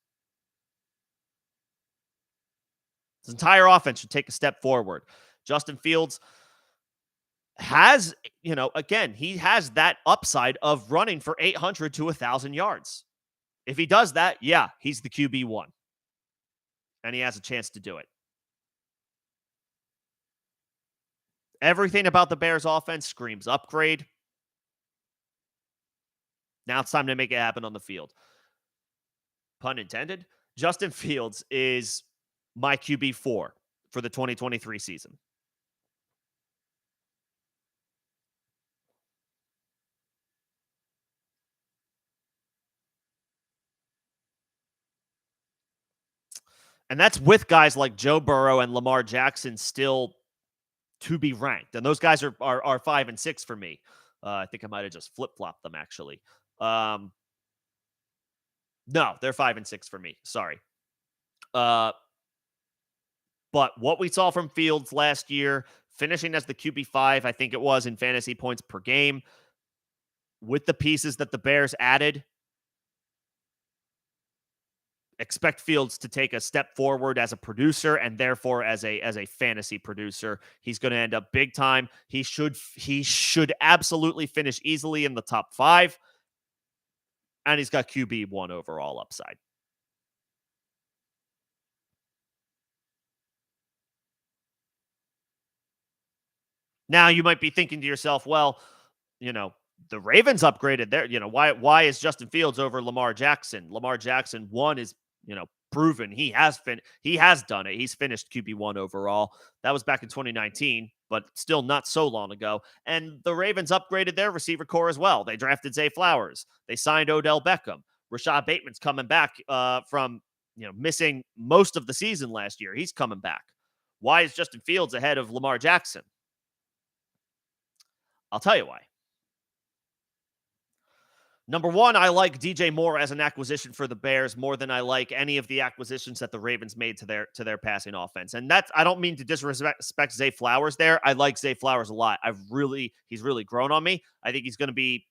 S1: His entire offense should take a step forward. Justin Fields has, again, he has that upside of running for 800 to 1,000 yards. If he does that, yeah, he's the QB1. And he has a chance to do it. Everything about the Bears offense screams upgrade. Now it's time to make it happen on the field. Pun intended. Justin Fields is my QB4 for the 2023 season. And that's with guys like Joe Burrow and Lamar Jackson still to be ranked. And those guys are 5 and 6 for me. I think I might have just flip-flopped them, actually. No, they're 5 and 6 for me. Sorry. But what we saw from Fields last year, finishing as the QB5, I think it was, in fantasy points per game, with the pieces that the Bears added, expect Fields to take a step forward as a producer and therefore as a fantasy producer. He's going to end up big time. He should absolutely finish easily in the top 5, and he's got QB1 overall upside. Now you might be thinking to yourself, well, the Ravens upgraded there. Why is Justin Fields over Lamar Jackson? Lamar Jackson, one, is, proven he has done it. He's finished QB1 overall. That was back in 2019, but still not so long ago. And the Ravens upgraded their receiver core as well. They drafted Zay Flowers. They signed Odell Beckham. Rashad Bateman's coming back from missing most of the season last year. He's coming back. Why is Justin Fields ahead of Lamar Jackson? I'll tell you why. Number one, I like DJ Moore as an acquisition for the Bears more than I like any of the acquisitions that the Ravens made to their passing offense. And that's, I don't mean to disrespect Zay Flowers there. I like Zay Flowers a lot. He's really grown on me. I think he's going to be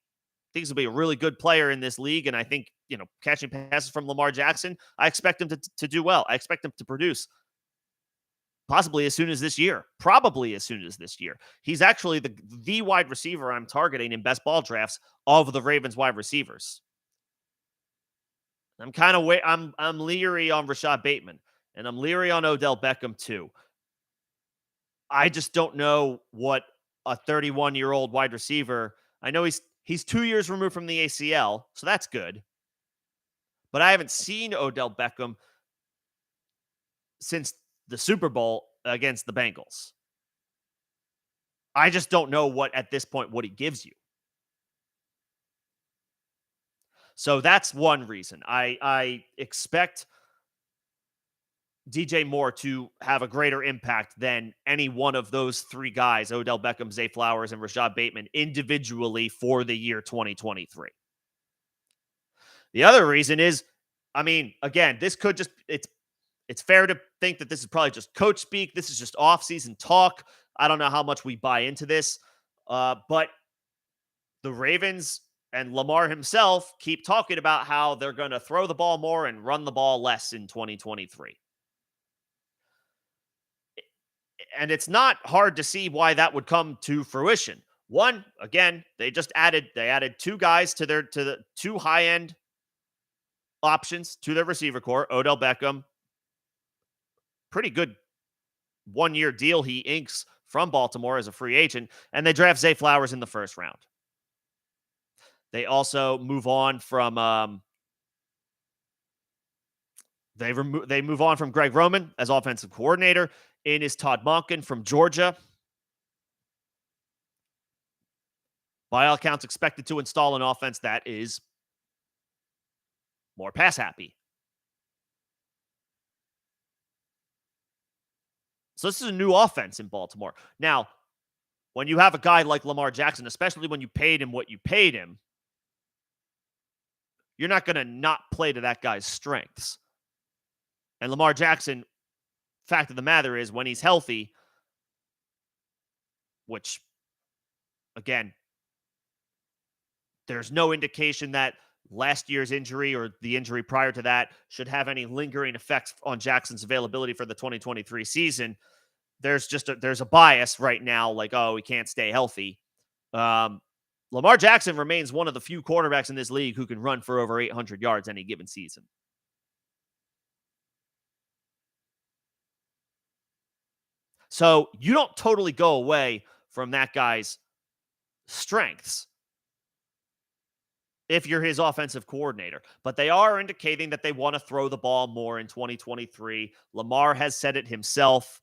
S1: a really good player in this league. And I think, catching passes from Lamar Jackson, I expect him to do well. I expect him to produce. Possibly as soon as this year. Probably as soon as this year. He's actually the wide receiver I'm targeting in best ball drafts of the Ravens wide receivers. I'm kind of I'm leery on Rashad Bateman, and I'm leery on Odell Beckham too. I just don't know what a 31-year-old wide receiver. I know he's 2 years removed from the ACL, so that's good. But I haven't seen Odell Beckham since the Super Bowl against the Bengals. I just don't know at this point what he gives you. So that's one reason. I expect DJ Moore to have a greater impact than any one of those 3 guys, Odell Beckham, Zay Flowers, and Rashad Bateman, individually for the year 2023. The other reason is, again, this could just, it's fair to think that this is probably just coach speak. This is just off-season talk. I don't know how much we buy into this, but the Ravens and Lamar himself keep talking about how they're going to throw the ball more and run the ball less in 2023. And it's not hard to see why that would come to fruition. One, again, they added 2 guys to the 2 high-end options to their receiver core. Odell Beckham, pretty good 1-year deal he inks from Baltimore as a free agent, and they draft Zay Flowers in the first round. They also move on from they move on from Greg Roman as offensive coordinator. In is Todd Monken from Georgia. By all accounts, expected to install an offense that is more pass happy. So this is a new offense in Baltimore. Now, when you have a guy like Lamar Jackson, especially when you paid him what you paid him, you're not going to not play to that guy's strengths. And Lamar Jackson, fact of the matter is, when he's healthy, which, again, there's no indication that last year's injury or the injury prior to that should have any lingering effects on Jackson's availability for the 2023 season. There's a bias right now, like, oh, he can't stay healthy. Lamar Jackson remains one of the few quarterbacks in this league who can run for over 800 yards any given season. So you don't totally go away from that guy's strengths if you're his offensive coordinator. But they are indicating that they want to throw the ball more in 2023. Lamar has said it himself.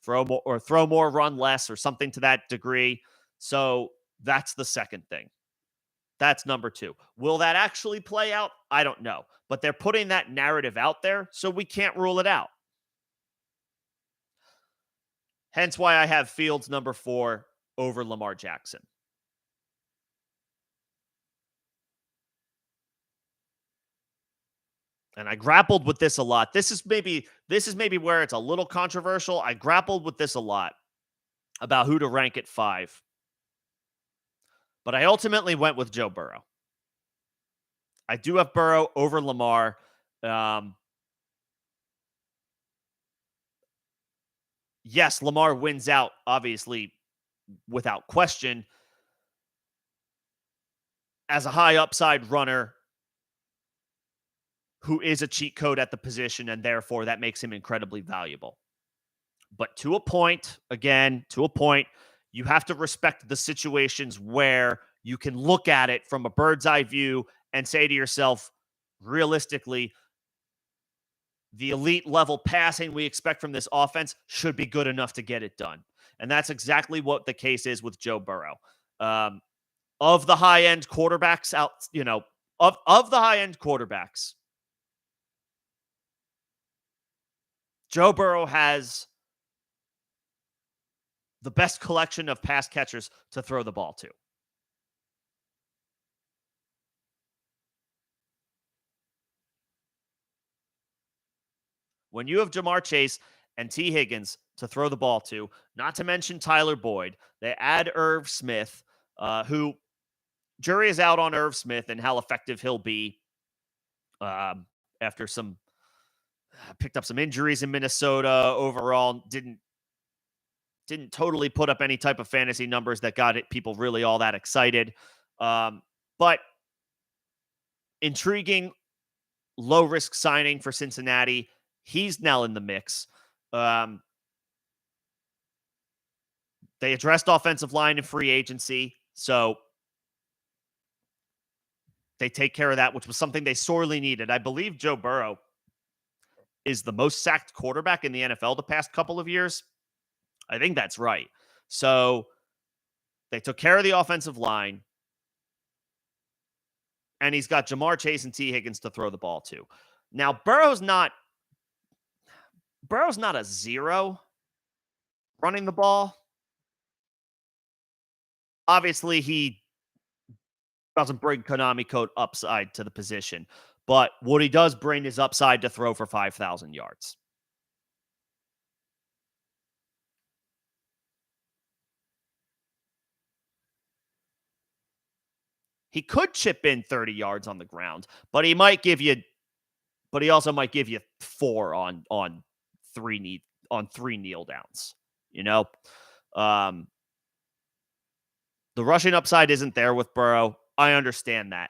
S1: Throw more, run less, or something to that degree. So that's the second thing. That's number 2. Will that actually play out? I don't know. But they're putting that narrative out there, so we can't rule it out. Hence why I have Fields number 4 over Lamar Jackson. And I grappled with this a lot. This is maybe where it's a little controversial. I grappled with this a lot about who to rank at 5. But I ultimately went with Joe Burrow. I do have Burrow over Lamar. Yes, Lamar wins out, obviously, without question, as a high upside runner who is a cheat code at the position, and therefore that makes him incredibly valuable. But to a point, again, to a point, you have to respect the situations where you can look at it from a bird's eye view and say to yourself, realistically, the elite level passing we expect from this offense should be good enough to get it done. And that's exactly what the case is with Joe Burrow. Of the high end quarterbacks out, of the high end quarterbacks, Joe Burrow has the best collection of pass catchers to throw the ball to. When you have Jamar Chase and T. Higgins to throw the ball to, not to mention Tyler Boyd, they add Irv Smith, who jury is out on Irv Smith and how effective he'll be after picked up some injuries in Minnesota. Overall, didn't totally put up any type of fantasy numbers that got people really all that excited. But intriguing, low risk signing for Cincinnati. He's now in the mix. They addressed offensive line in free agency, so they take care of that, which was something they sorely needed. I believe Joe Burrow is the most sacked quarterback in the NFL the past couple of years. I think that's right. So they took care of the offensive line, and he's got Jamar Chase and T. Higgins to throw the ball to. Now, Burrow's not a zero running the ball. Obviously, he doesn't bring Konami code upside to the position, but what he does bring is upside to throw for 5,000 yards. He could chip in 30 yards on the ground, but he also might give you 4 on 3 kneel downs. The rushing upside isn't there with Burrow. I understand that.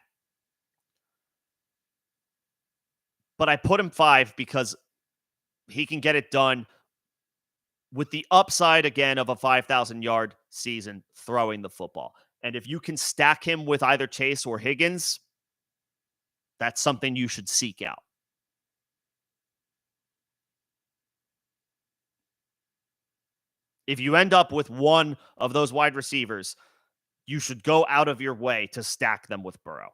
S1: But I put him 5 because he can get it done with the upside, again, of a 5,000-yard season throwing the football. And if you can stack him with either Chase or Higgins, that's something you should seek out. If you end up with one of those wide receivers, you should go out of your way to stack them with Burrow.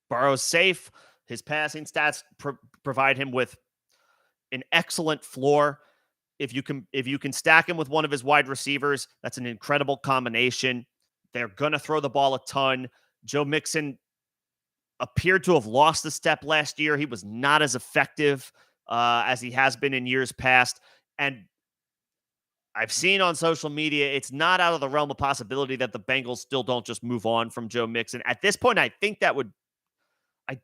S1: Burrow's safe. His passing stats provide him with an excellent floor. If you can stack him with one of his wide receivers, that's an incredible combination. They're going to throw the ball a ton. Joe Mixon appeared to have lost a step last year. He was not as effective as he has been in years past. And I've seen on social media, it's not out of the realm of possibility that the Bengals still don't just move on from Joe Mixon. At this point, I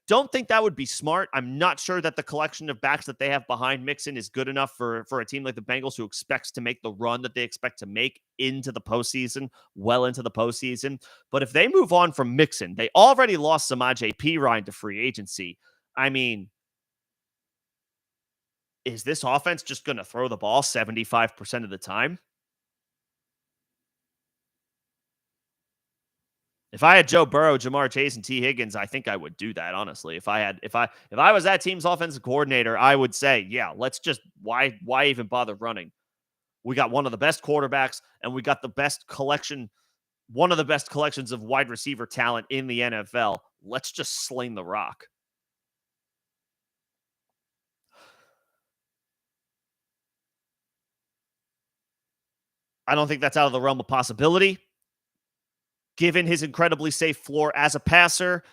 S1: don't think that would be smart. I'm not sure that the collection of backs that they have behind Mixon is good enough for a team like the Bengals, who expects to make the run that they expect to make into the postseason, well into the postseason. But if they move on from Mixon, they already lost Samaje Perine to free agency. I mean, is this offense just going to throw the ball 75% of the time? If I had Joe Burrow, Jamar Chase, and T. Higgins, I think I would do that, honestly. If I was that team's offensive coordinator, I would say, yeah, let's just why even bother running? We got one of the best quarterbacks, and we got one of the best collections of wide receiver talent in the NFL. Let's just sling the rock. I don't think that's out of the realm of possibility. Given his incredibly safe floor as a passer,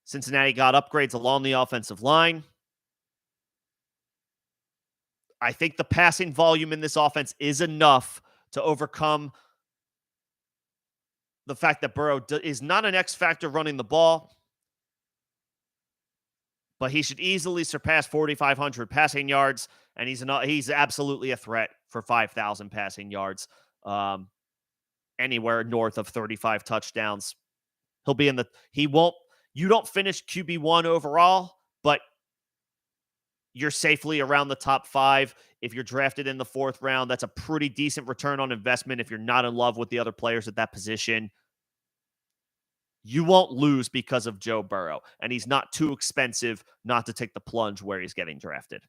S1: Cincinnati got upgrades along the offensive line. I think the passing volume in this offense is enough to overcome the fact that Burrow is not an X factor running the ball, but he should easily surpass 4,500 passing yards, and he's absolutely a threat for 5,000 passing yards. Anywhere north of 35 touchdowns, he'll be in the. He won't. You don't finish QB1 overall, but you're safely around the top 5. If you're drafted in the 4th round, that's a pretty decent return on investment if you're not in love with the other players at that position. You won't lose because of Joe Burrow, and he's not too expensive not to take the plunge where he's getting drafted.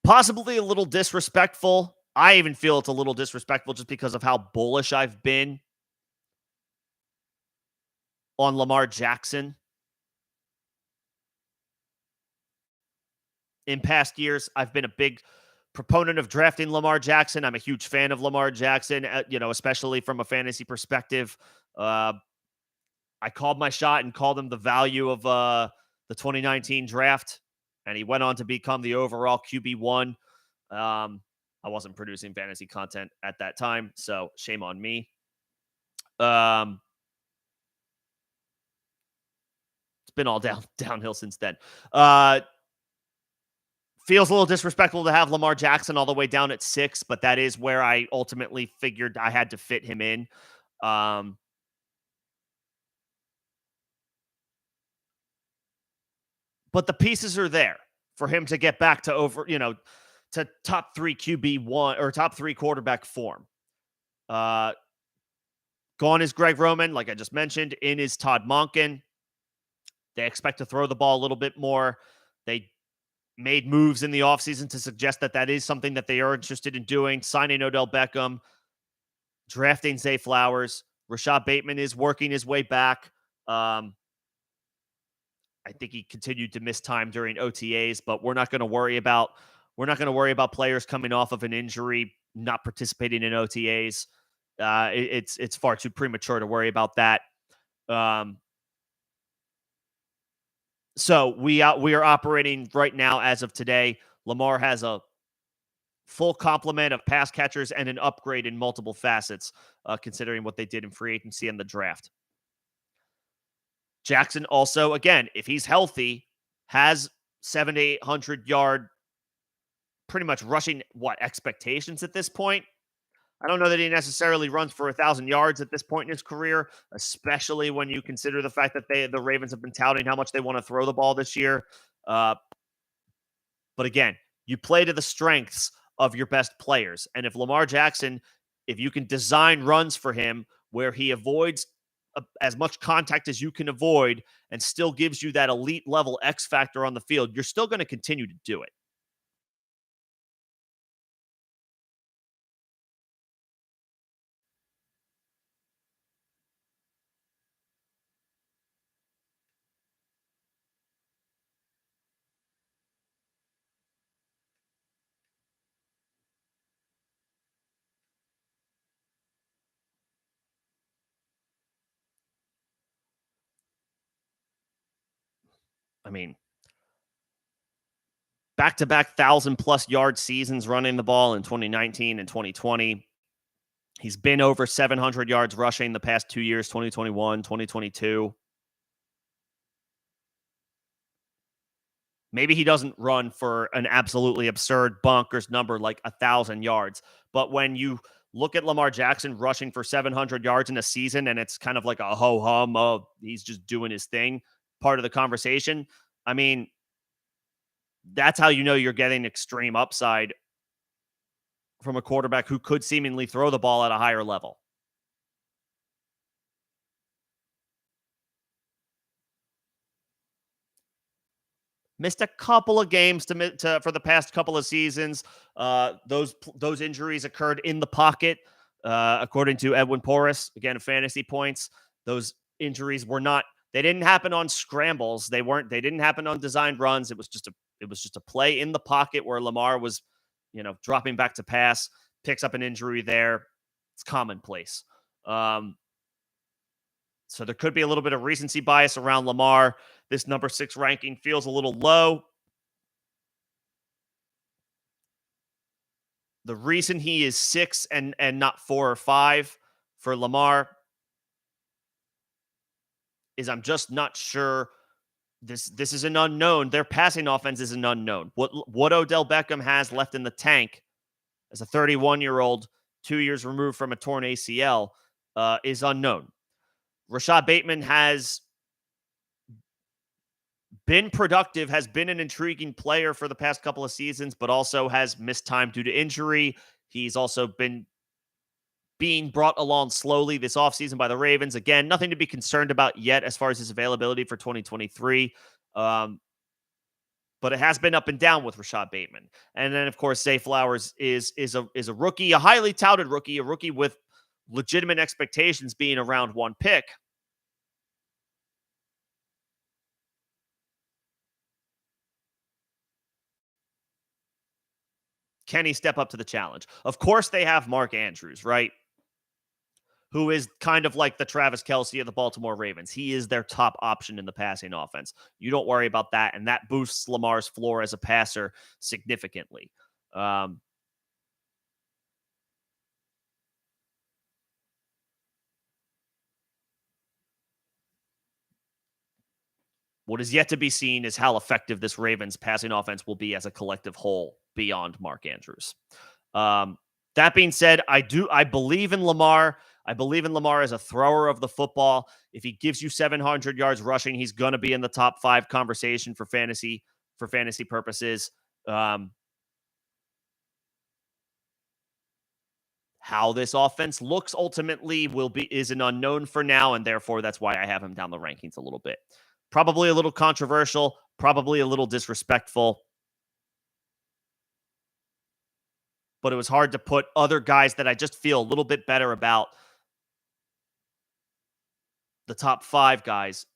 S1: Possibly a little disrespectful. I even feel it's a little disrespectful just because of how bullish I've been on Lamar Jackson in past years. I've been a big proponent of drafting Lamar Jackson. I'm a huge fan of Lamar Jackson, especially from a fantasy perspective. I called my shot and called him the value of the 2019 draft, and he went on to become the overall QB1. I wasn't producing fantasy content at that time, so shame on me. It's been all downhill since then. Feels a little disrespectful to have Lamar Jackson all the way down at 6, but that is where I ultimately figured I had to fit him in. But the pieces are there for him to get back to to top 3 QB1 or top 3 quarterback form. Gone is Greg Roman, like I just mentioned. In is Todd Monken. They expect to throw the ball a little bit more. They made moves in the offseason to suggest that is something that they are interested in doing. Signing Odell Beckham, drafting Zay Flowers. Rashad Bateman is working his way back. I think he continued to miss time during OTAs, but we're not going to worry about players coming off of an injury not participating in OTAs. It's far too premature to worry about that. So we are operating right now as of today. Lamar has a full complement of pass catchers and an upgrade in multiple facets, considering what they did in free agency and the draft. Jackson also, again, if he's healthy, has 700 to 800 yard, pretty much rushing expectations at this point. I don't know that he necessarily runs for 1,000 yards at this point in his career, especially when you consider the fact that the Ravens have been touting how much they want to throw the ball this year. But again, you play to the strengths of your best players. And if Lamar Jackson, if you can design runs for him where he avoids as much contact as you can avoid and still gives you that elite level X factor on the field, you're still going to continue to do it. I mean, back-to-back 1,000-plus yard seasons running the ball in 2019 and 2020. He's been over 700 yards rushing the past 2 years, 2021, 2022. Maybe he doesn't run for an absolutely absurd bonkers number like 1,000 yards. But when you look at Lamar Jackson rushing for 700 yards in a season and it's kind of like a ho-hum, oh, he's just doing his thing, part of the conversation. I mean, that's how you know you're getting extreme upside from a quarterback who could seemingly throw the ball at a higher level. Missed a couple of games for the past couple of seasons. Those injuries occurred in the pocket, according to Edwin Porras. Again, fantasy points. Those injuries they didn't happen on scrambles. They didn't happen on designed runs. It was just a It was just a play in the pocket where Lamar was, dropping back to pass, picks up an injury there. It's commonplace. So there could be a little bit of recency bias around Lamar. This number 6 ranking feels a little low. The reason he is 6 and not 4 or 5 for Lamar is I'm just not sure. This is an unknown. Their passing offense is an unknown. What Odell Beckham has left in the tank as a 31-year-old, 2 years removed from a torn ACL, is unknown. Rashad Bateman has been productive, has been an intriguing player for the past couple of seasons, but also has missed time due to injury. He's also been being brought along slowly this offseason by the Ravens. Again, nothing to be concerned about yet as far as his availability for 2023. But it has been up and down with Rashad Bateman. And then, of course, Zay Flowers is a rookie, a highly touted rookie, a rookie with legitimate expectations being a round 1 pick. Can he step up to the challenge? Of course, they have Mark Andrews, right? Who is kind of like the Travis Kelce of the Baltimore Ravens. He is their top option in the passing offense. You don't worry about that, and that boosts Lamar's floor as a passer significantly. What is yet to be seen is how effective this Ravens passing offense will be as a collective whole beyond Mark Andrews. That being said, I believe in Lamar. I believe in Lamar as a thrower of the football. If he gives you 700 yards rushing, he's going to be in the top 5 conversation for fantasy purposes. How this offense looks ultimately is an unknown for now, and therefore that's why I have him down the rankings a little bit. Probably a little controversial, probably a little disrespectful. But it was hard to put other guys that I just feel a little bit better about, the top 5 guys.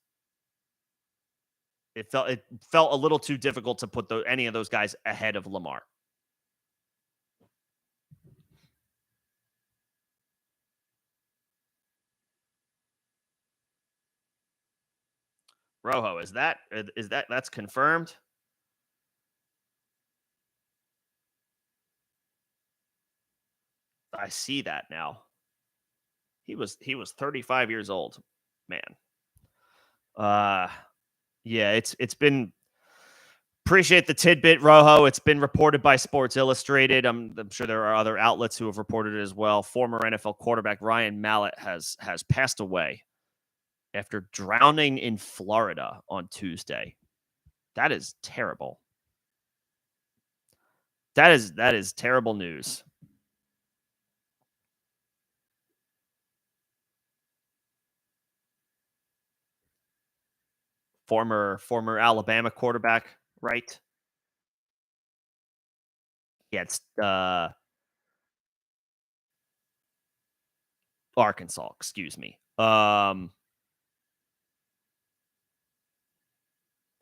S1: It felt a little too difficult to put any of those guys ahead of Lamar. Rojo, that's confirmed? I see that now. He was 35 years old, man. Yeah, it's been. Appreciate the tidbit, Rojo. It's been reported by Sports Illustrated. I'm sure there are other outlets who have reported it as well. Former NFL quarterback Ryan Mallett has passed away after drowning in Florida on Tuesday. That is terrible. That is terrible news. Former Alabama quarterback, right? Yeah, it's Arkansas, excuse me.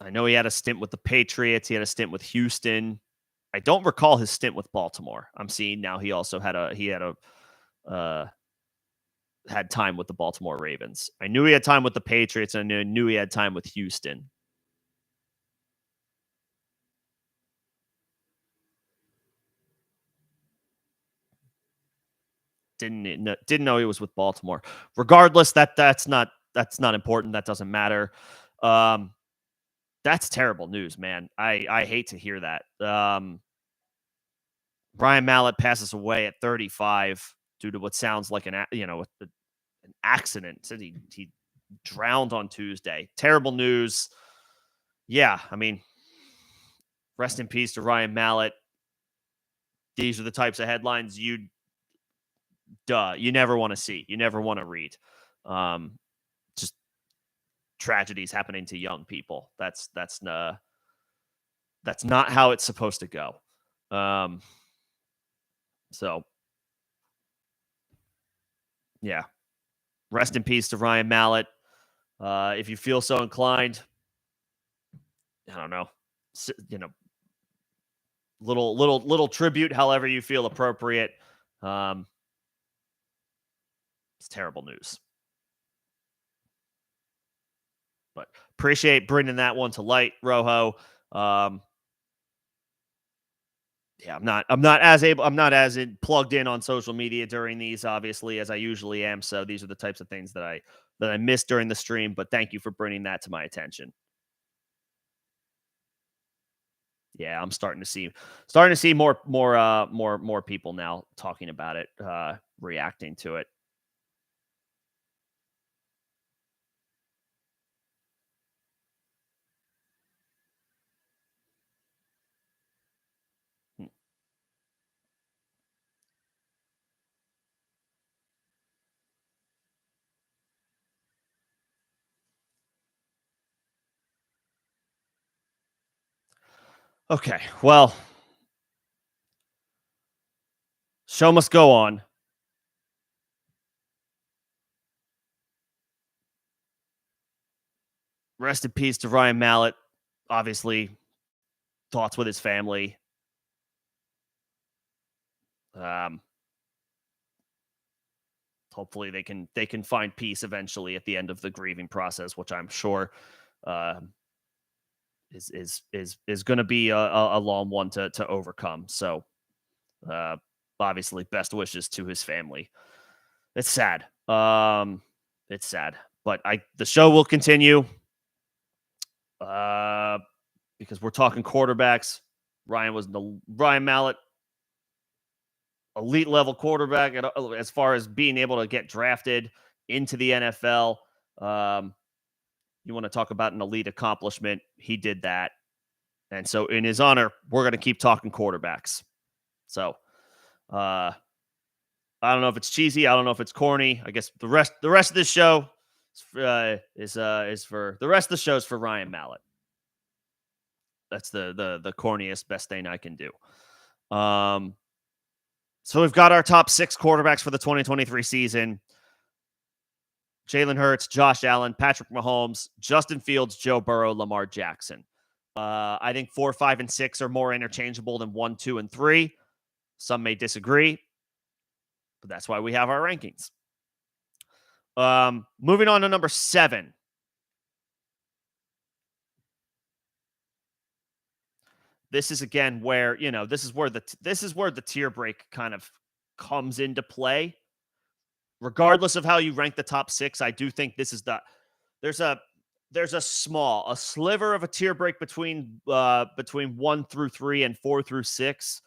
S1: I know he had a stint with the Patriots. He had a stint with Houston. I don't recall his stint with Baltimore. I'm seeing now he also had time with the Baltimore Ravens. I knew he had time with the Patriots, and I knew he had time with Houston. Didn't know he was with Baltimore. Regardless, that's not important. That doesn't matter. That's terrible news, man. I hate to hear that. Ryan Mallett passes away at 35 due to what sounds like an accident. Said he drowned on Tuesday. Terrible news. Yeah, I mean, rest in peace to Ryan Mallett. These are the types of headlines you never want to see. You never want to read. Just tragedies happening to young people. That's not how it's supposed to go. So yeah, rest in peace to Ryan Mallett. If you feel so inclined, I don't know, little tribute, however you feel appropriate. It's terrible news. But appreciate bringing that one to light, Rojo. Yeah, I'm not as plugged in on social media during these, obviously, as I usually am. So these are the types of things that I missed during the stream. But thank you for bringing that to my attention. Yeah, I'm starting to see more people now talking about it, reacting to it. Okay, well, show must go on. Rest in peace to Ryan Mallett. Obviously, thoughts with his family. Hopefully they can find peace eventually at the end of the grieving process, which I'm sure is going to be a long one to overcome. So obviously, best wishes to his family. It's sad. It's sad, but the show will continue because we're talking quarterbacks. Ryan Mallett, elite level quarterback as far as being able to get drafted into the NFL. You want to talk about an elite accomplishment? He did that. And so in his honor, we're going to keep talking quarterbacks. So I don't know if it's cheesy. I don't know if it's corny. I guess the rest of this show is for the rest of the show is for Ryan Mallett. That's the corniest, best thing I can do. So we've got our top 6 quarterbacks for the 2023 season. Jalen Hurts, Josh Allen, Patrick Mahomes, Justin Fields, Joe Burrow, Lamar Jackson. I think 4, 5, and 6 are more interchangeable than 1, 2, and 3. Some may disagree, but that's why we have our rankings. Moving on to number 7. This is again where, this is where the tier break kind of comes into play. Regardless of how you rank the top 6, I do think this is there's a sliver of a tier break between 1 through 3 and 4 through 6.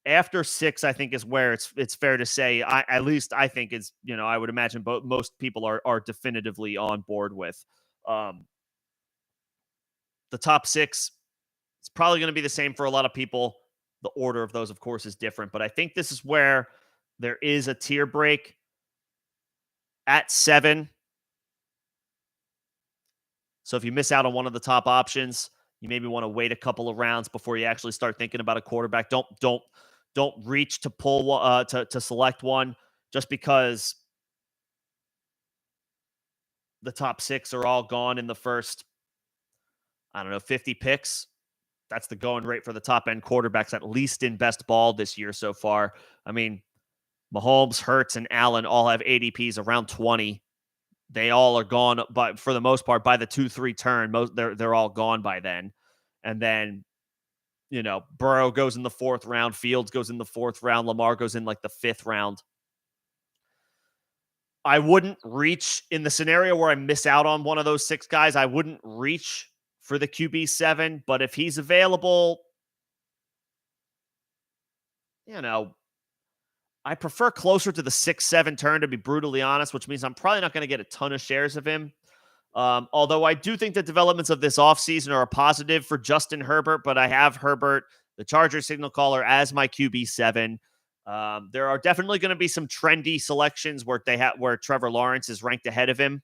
S1: After 6, I think is where it's fair to say, at least I think is, I would imagine most people are definitively on board with. The top 6, it's probably going to be the same for a lot of people. The order of those, of course, is different, but I think this is where there is a tier break at 7. So if you miss out on one of the top options, you maybe want to wait a couple of rounds before you actually start thinking about a quarterback. Don't reach to pull to select one just because the top 6 are all gone in the first, 50 picks. That's the going rate for the top end quarterbacks, at least in best ball this year so far. I mean, Mahomes, Hurts, and Allen all have ADPs around 20. They all are gone, but for the most part, by the 2-3 turn, they're all gone by then. And then, Burrow goes in the 4th round, Fields goes in the 4th round, Lamar goes in like the 5th round. I wouldn't reach in the scenario where I miss out on one of those 6 guys. I wouldn't reach for the QB7, but if he's available, I prefer closer to the 6-7 turn, to be brutally honest, which means I'm probably not going to get a ton of shares of him. Although I do think the developments of this offseason are a positive for Justin Herbert, but I have Herbert, the Chargers signal caller, as my QB7. There are definitely going to be some trendy selections where Trevor Lawrence is ranked ahead of him,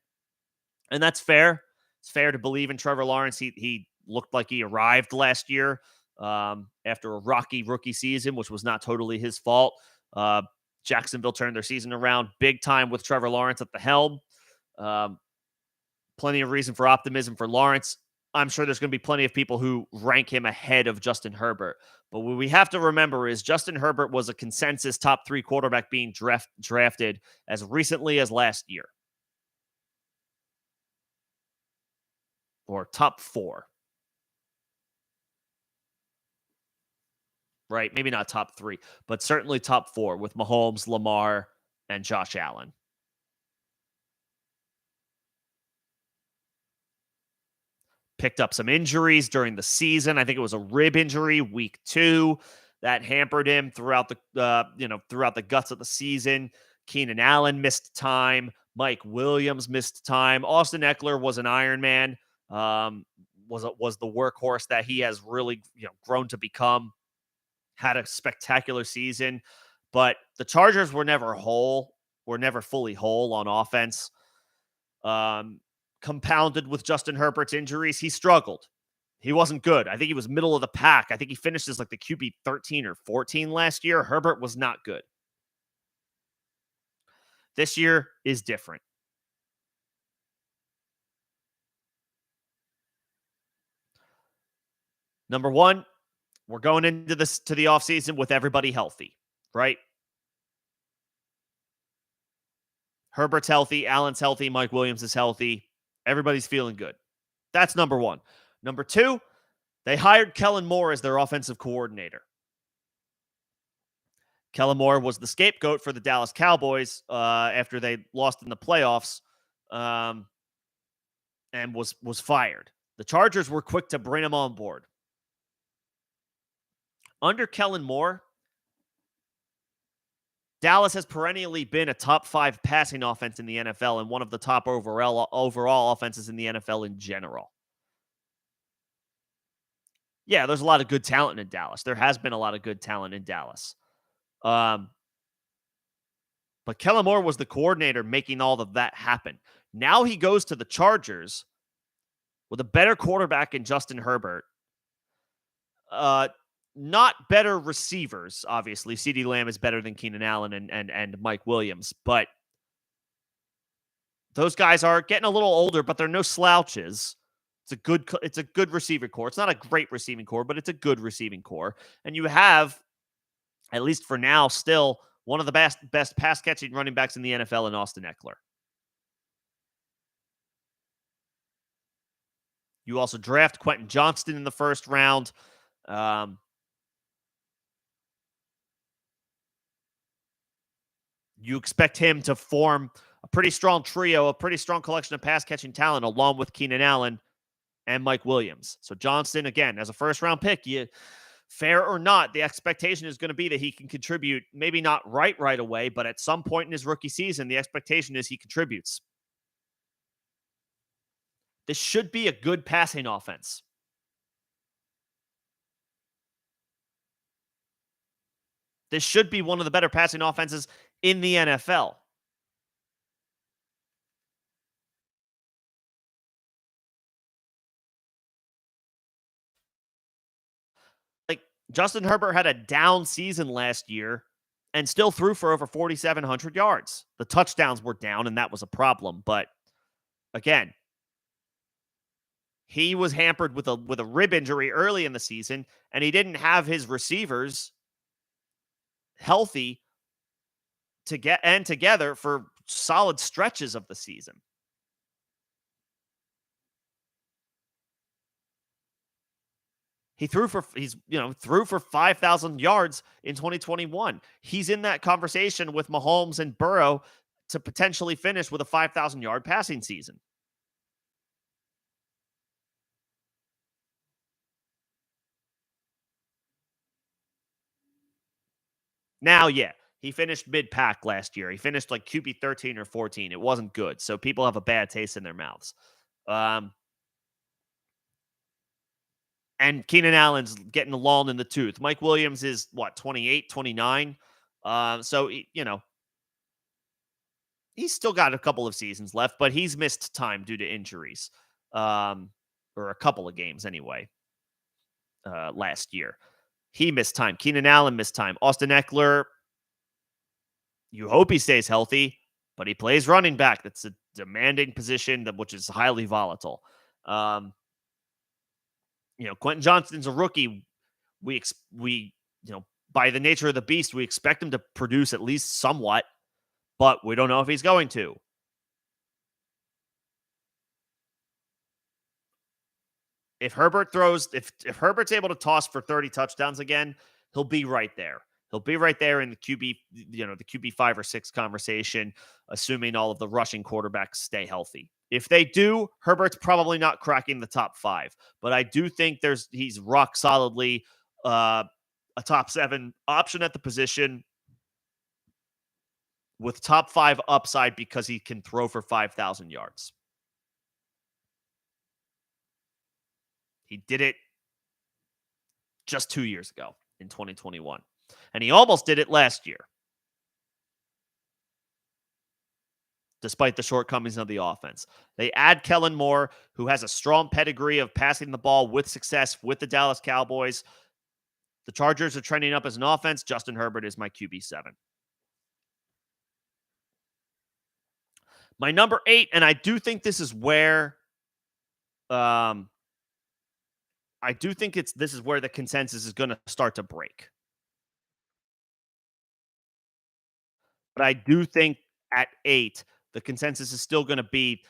S1: and that's fair. It's fair to believe in Trevor Lawrence. He looked like he arrived last year after a rocky rookie season, which was not totally his fault. Jacksonville turned their season around big time with Trevor Lawrence at the helm. Plenty of reason for optimism for Lawrence. I'm sure there's going to be plenty of people who rank him ahead of Justin Herbert. But what we have to remember is Justin Herbert was a consensus top 3 quarterback being drafted as recently as last year. Or top 4. Right? Maybe not top 3, but certainly top 4 with Mahomes, Lamar, and Josh Allen. Picked up some injuries during the season. I think it was a rib injury week 2 that hampered him throughout the guts of the season. Keenan Allen missed time. Mike Williams missed time. Austin Eckler was an Iron Man. Was the workhorse that he has really grown to become. Had a spectacular season, but the Chargers were never fully whole on offense. Compounded with Justin Herbert's injuries, he struggled. He wasn't good. I think he was middle of the pack. I think he finished as like the QB 13 or 14 last year. Herbert was not good. This year is different. Number one, we're going into the offseason with everybody healthy, right? Herbert's healthy, Allen's healthy, Mike Williams is healthy. Everybody's feeling good. That's number one. Number two, they hired Kellen Moore as their offensive coordinator. Kellen Moore was the scapegoat for the Dallas Cowboys after they lost in the playoffs and was fired. The Chargers were quick to bring him on board. Under Kellen Moore, Dallas has perennially been a top 5 passing offense in the NFL and one of the top overall offenses in the NFL in general. Yeah, there's a lot of good talent in Dallas. There has been a lot of good talent in Dallas. But Kellen Moore was the coordinator making all of that happen. Now he goes to the Chargers with a better quarterback in Justin Herbert. Not better receivers, obviously. CeeDee Lamb is better than Keenan Allen and Mike Williams, but those guys are getting a little older, but they're no slouches. It's a good receiving core. It's not a great receiving core, but it's a good receiving core. And you have, at least for now, still one of the best pass-catching running backs in the NFL in Austin Eckler. You also draft Quentin Johnston in the first round. You expect him to form a pretty strong trio, a pretty strong collection of pass-catching talent, along with Keenan Allen and Mike Williams. So Johnston, again, as a first-round pick, fair or not, the expectation is going to be that he can contribute, maybe not right away, but at some point in his rookie season, the expectation is he contributes. This should be a good passing offense. This should be one of the better passing offenses in the NFL. Like, Justin Herbert had a down season last year and still threw for over 4,700 yards. The touchdowns were down, and that was a problem. But again, he was hampered with a rib injury early in the season, and he didn't have his receivers healthy together for solid stretches of the season. He threw for 5,000 yards in 2021. He's in that conversation with Mahomes and Burrow to potentially finish with a 5,000-yard passing season. Now, yeah, he finished mid-pack last year. He finished like QB 13 or 14. It wasn't good. So people have a bad taste in their mouths. And Keenan Allen's getting long in the tooth. Mike Williams is, 28, 29? So, he's still got a couple of seasons left, but he's missed time due to injuries. Or a couple of games anyway, last year. He missed time. Keenan Allen missed time. Austin Eckler, you hope he stays healthy, but he plays running back. That's a demanding position, which is highly volatile. Quentin Johnston's a rookie. We by the nature of the beast, we expect him to produce at least somewhat, but we don't know if he's going to. If Herbert's able to toss for 30 touchdowns again, he'll be right there. He'll be right there in the QB 5 or 6 conversation, assuming all of the rushing quarterbacks stay healthy. If they do, Herbert's probably not cracking the top 5, but I do think he's rock solidly a top 7 option at the position with top 5 upside because he can throw for 5,000 yards. He did it just 2 years ago in 2021. And he almost did it last year, despite the shortcomings of the offense. They add Kellen Moore, who has a strong pedigree of passing the ball with success with the Dallas Cowboys. The Chargers are trending up as an offense. Justin Herbert is my QB7. My number 8, and I do think this is where this is where the consensus is going to start to break. But I do think at 8, the consensus is still going to be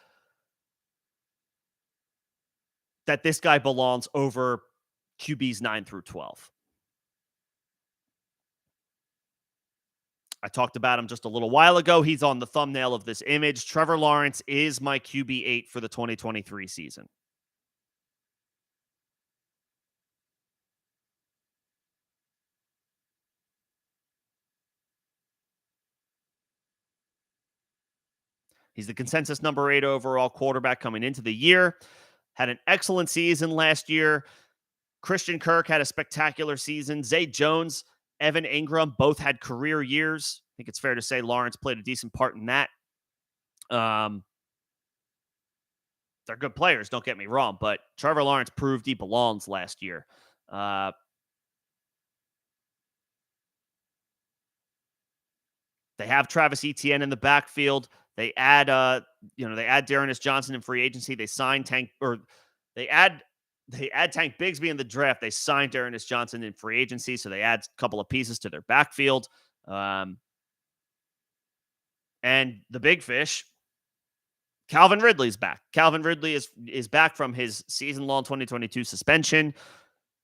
S1: that this guy belongs over QBs 9 through 12. I talked about him just a little while ago. He's on the thumbnail of this image. Trevor Lawrence is my QB8 for the 2023 season. He's the consensus number 8 overall quarterback coming into the year. Had an excellent season last year. Christian Kirk had a spectacular season. Zay Jones, Evan Ingram both had career years. I think it's fair to say Lawrence played a decent part in that. They're good players, don't get me wrong, but Trevor Lawrence proved he belongs last year. They have Travis Etienne in the backfield. They add Dearness Johnson in free agency. They add Tank Bigsby in the draft. They signed Dearness Johnson in free agency, so they add a couple of pieces to their backfield. And the big fish, Calvin Ridley's back. Calvin Ridley is back from his season-long 2022 suspension.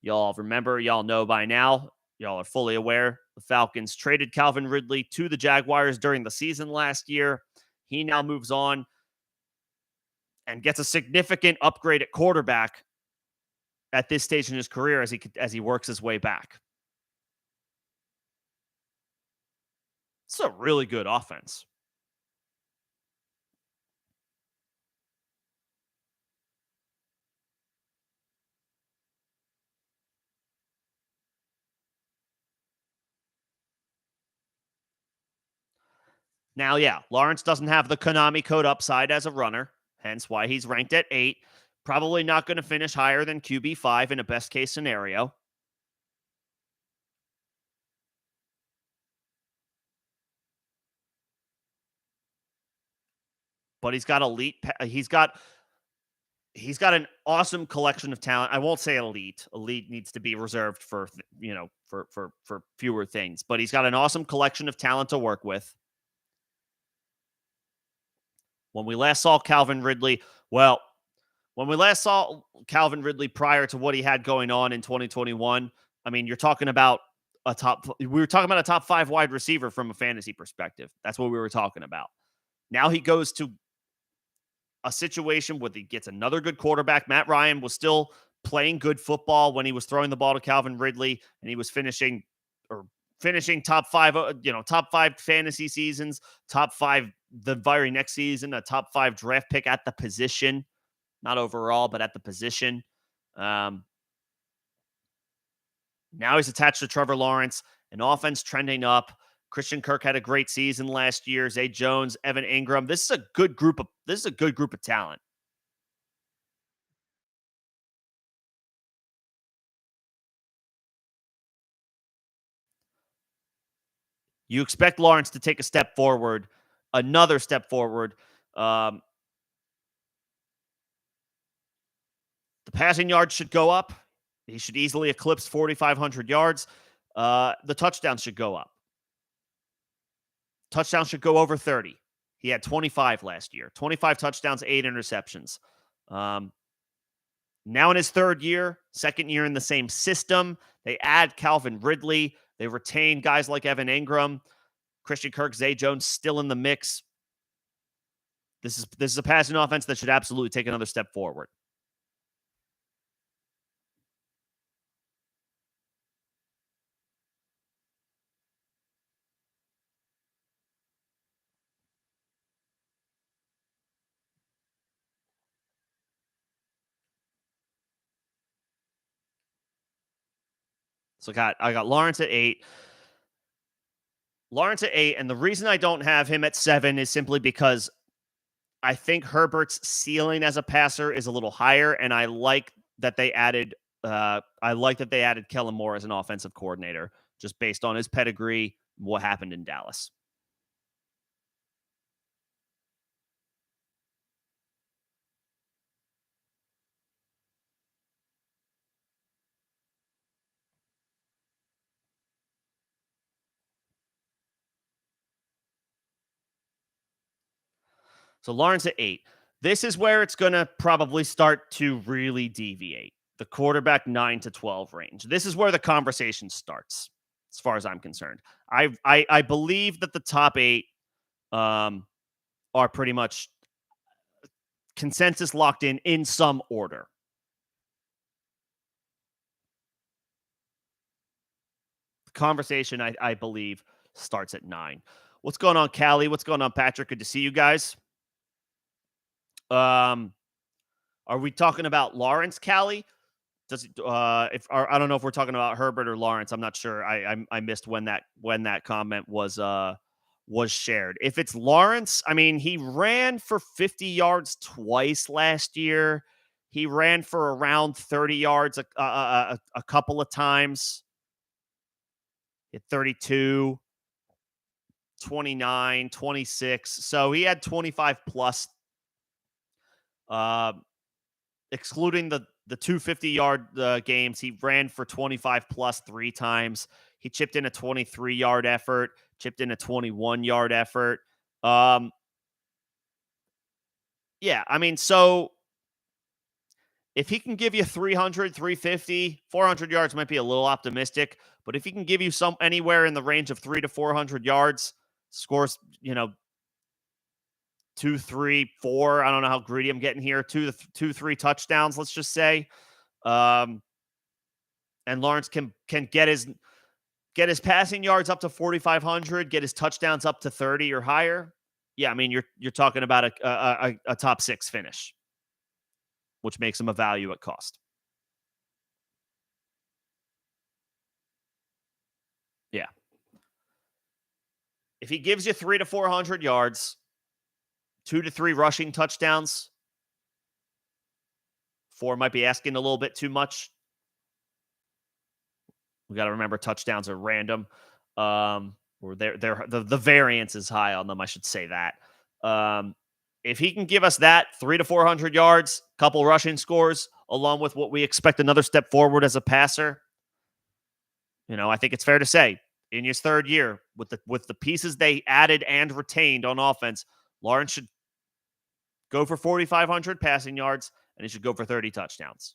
S1: Y'all know by now. Y'all are fully aware. The Falcons traded Calvin Ridley to the Jaguars during the season last year. He now moves on and gets a significant upgrade at quarterback at this stage in his career as he works his way back. It's a really good offense. Now, yeah, Lawrence doesn't have the Konami code upside as a runner, hence why he's ranked at 8. Probably not going to finish higher than QB5 in a best-case scenario. But he's got an awesome collection of talent. I won't say elite. Elite needs to be reserved for fewer things. But he's got an awesome collection of talent to work with. When we last saw Calvin Ridley prior to what he had going on in 2021, I mean, we were talking about a top 5 wide receiver from a fantasy perspective. That's what we were talking about. Now he goes to a situation where he gets another good quarterback. Matt Ryan was still playing good football when he was throwing the ball to Calvin Ridley, and he was finishing top 5, top 5 fantasy seasons, top 5 the very next season, a top 5 draft pick at the position, not overall, but at the position. Now he's attached to Trevor Lawrence, an offense trending up. Christian Kirk had a great season last year. Zay Jones, Evan Ingram. This is a good group of talent. You expect Lawrence to take another step forward. The passing yards should go up. He should easily eclipse 4,500 yards. The touchdowns should go up. Touchdowns should go over 30. He had 25 last year. 25 touchdowns, 8 interceptions. Now in his third year, second year in the same system, they add Calvin Ridley. They retain guys like Evan Ingram, Christian Kirk, Zay Jones still in the mix. This is a passing offense that should absolutely take another step forward. So I got Lawrence at 8. Lawrence at 8, and the reason I don't have him at 7 is simply because I think Herbert's ceiling as a passer is a little higher, and I like that they added Kellen Moore as an offensive coordinator, just based on his pedigree, what happened in Dallas. So Lawrence at 8. This is where it's going to probably start to really deviate. The quarterback 9 to 12 range. This is where the conversation starts, as far as I'm concerned. I believe that the top 8 are pretty much consensus locked in some order. The conversation, I believe, starts at 9. What's going on, Callie? What's going on, Patrick? Good to see you guys. Are we talking about Lawrence, Callie? Does I don't know if we're talking about Herbert or Lawrence. I'm not sure. I missed when that comment was shared. If it's Lawrence, I mean, he ran for 50 yards twice last year. He ran for around 30 yards a couple of times. Hit 32, 29, 26. So he had 25 plus. Excluding the 250-yard games, he ran for 25 plus 3 times. He chipped in a 23-yard effort, chipped in a 21-yard effort. Yeah, I mean, so if he can give you 300, 350, 400 yards might be a little optimistic, but if he can give you anywhere in the range of 300 to 400 yards, scores, 2, 3, 4. I don't know how greedy I'm getting here. 2, 3 touchdowns, let's just say. And Lawrence can get his passing yards up to 4,500, get his touchdowns up to 30 or higher. Yeah, I mean, you're talking about a top 6 finish, which makes him a value at cost. Yeah. If he gives you 300 to 400 yards, 2 to 3 rushing touchdowns, 4 might be asking a little bit too much. We got to remember touchdowns are random. Or the variance is high on them, I should say that. If he can give us that 300 to 400 yards, couple rushing scores, along with what we expect another step forward as a passer, I think it's fair to say in his third year with the pieces they added and retained on offense, Lawrence should go for 4,500 passing yards and he should go for 30 touchdowns.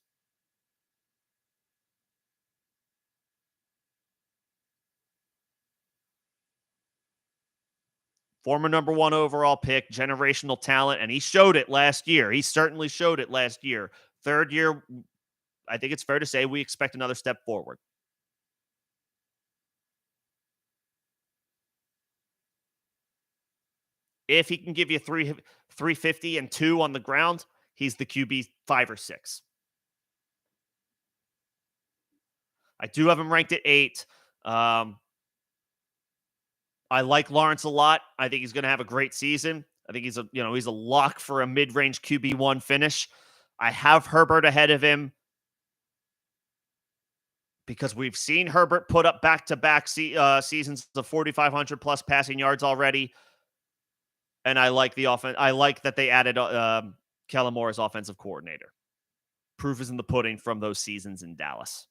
S1: Former number 1 overall pick, generational talent, and he showed it last year. He certainly showed it last year. Third year, I think it's fair to say we expect another step forward. If he can give you 350 and 2 on the ground, he's the QB 5 or 6. I do have him ranked at 8. I like Lawrence a lot. I think he's going to have a great season. I think he's a lock for a mid-range QB1 finish. I have Herbert ahead of him because we've seen Herbert put up back-to-back seasons of 4,500 plus passing yards already. And I like the offense. I like that they added Kellen Moore as offensive coordinator. proof is in the pudding from those seasons in Dallas.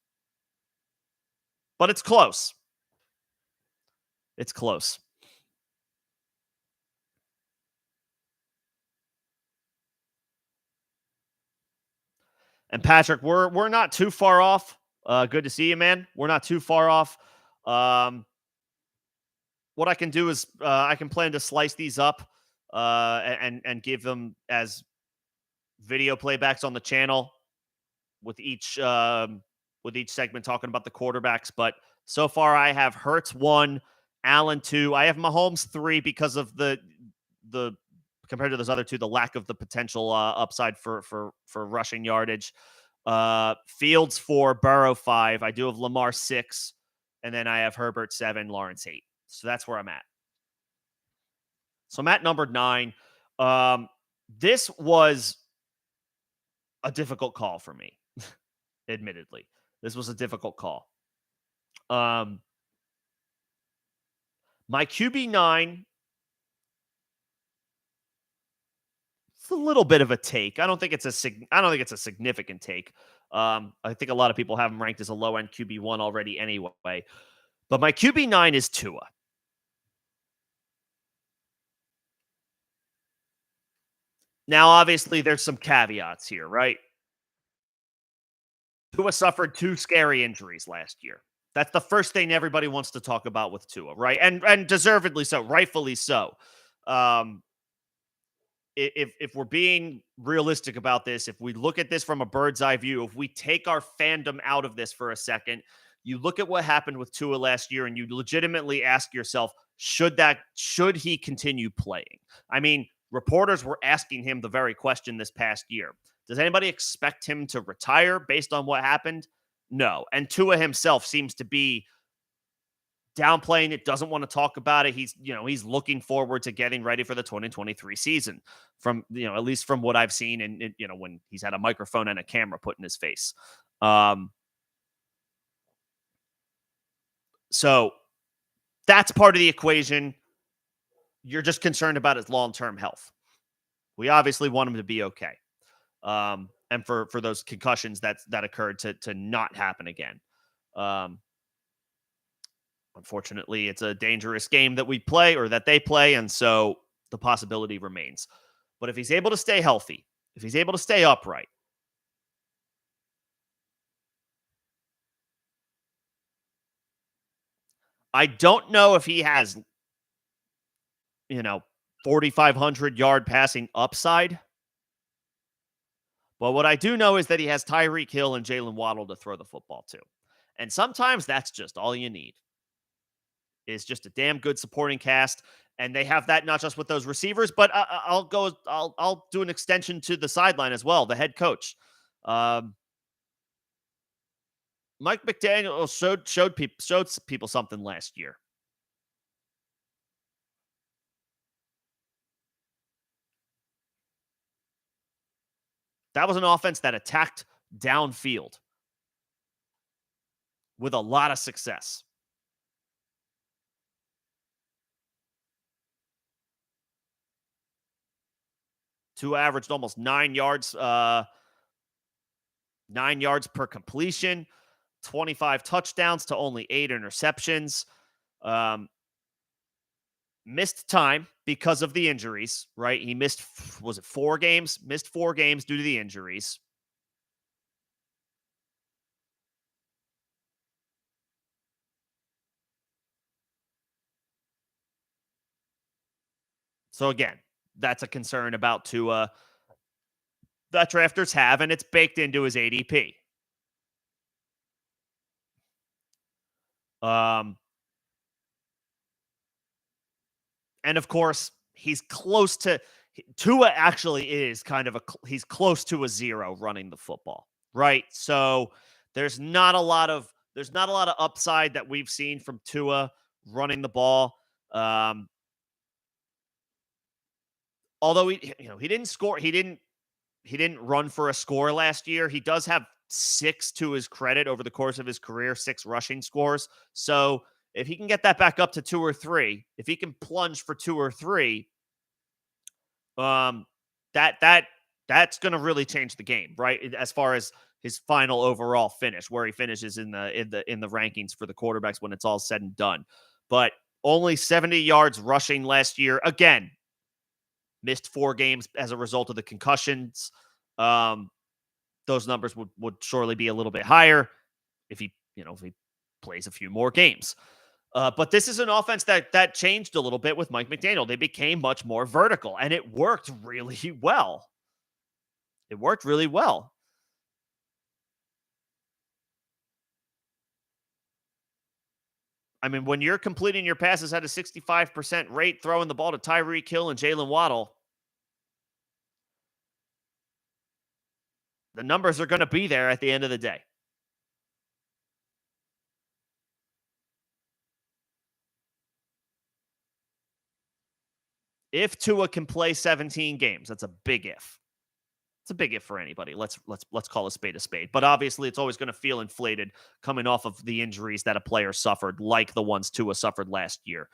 S1: But it's close. It's close. And Patrick, we're not too far off. Good to see you, man. We're not too far off. What I can do is I can plan to slice these up and give them as video playbacks on the channel with each segment talking about the quarterbacks. But so far, I have Hurts 1, Allen 2. I have Mahomes 3 because of the compared to those other two, the lack of the potential upside for rushing yardage. Fields 4, Burrow 5. I do have Lamar 6, and then I have Herbert 7, Lawrence 8. So that's where I'm at. So I'm at number 9. This was a difficult call for me, admittedly. This was a difficult call. My QB9, it's a little bit of a take. I don't think it's a significant take. I think a lot of people have him ranked as a low-end QB1 already anyway. But my QB9 is Tua. Now, obviously, there's some caveats here, right? Tua suffered 2 scary injuries last year. That's the first thing everybody wants to talk about with Tua, right? And deservedly so, rightfully so. If we're being realistic about this, if we look at this from a bird's eye view, if we take our fandom out of this for a second, you look at what happened with Tua last year and you legitimately ask yourself, should he continue playing? I mean, reporters were asking him the very question this past year. Does anybody expect him to retire based on what happened? No. And Tua himself seems to be downplaying it, doesn't want to talk about it. He's looking forward to getting ready for the 2023 season from, at least from what I've seen and when he's had a microphone and a camera put in his face. So that's part of the equation. You're just concerned about his long-term health. We obviously want him to be okay. And for those concussions that occurred to not happen again. Unfortunately, it's a dangerous game that we play or that they play, and so the possibility remains. But if he's able to stay healthy, if he's able to stay upright, I don't know if he has, 4,500 yard passing upside. But what I do know is that he has Tyreek Hill and Jalen Waddle to throw the football to. And sometimes that's just all you need. Is just a damn good supporting cast. And they have that not just with those receivers, but I'll do an extension to the sideline as well, the head coach. Mike McDaniel showed people something last year. That was an offense that attacked downfield with a lot of success. Tua averaged almost 9 yards, 9 yards per completion, 25 touchdowns to only 8 interceptions. Missed time because of the injuries, right? He missed, 4 games? Missed 4 games due to the injuries. So again, that's a concern about Tua that drafters have, and it's baked into his ADP. And of course, he's close to Tua actually is kind of he's close to a 0 running the football, right? So there's not a lot of upside that we've seen from Tua running the ball. Although he didn't score, he didn't run for a score last year. He does have 6 to his credit over the course of his career, 6 rushing scores. So if he can get that back up to 2 or 3, if he can plunge for 2 or 3, that That's going to really change the game, right? As far as his final overall finish, where he finishes in the rankings for the quarterbacks when it's all said and done. But only 70 yards rushing last year. Again, missed 4 games as a result of the concussions. Those numbers would surely be a little bit higher if he plays a few more games. But this is an offense that changed a little bit with Mike McDaniel. They became much more vertical, and it worked really well. It worked really well. I mean, when you're completing your passes at a 65% rate, throwing the ball to Tyreek Hill and Jalen Waddle, the numbers are going to be there at the end of the day. If Tua can play 17 games, that's a big if. It's a big if for anybody. Let's call a spade a spade. But obviously, it's always going to feel inflated coming off of the injuries that a player suffered, like the ones Tua suffered last year.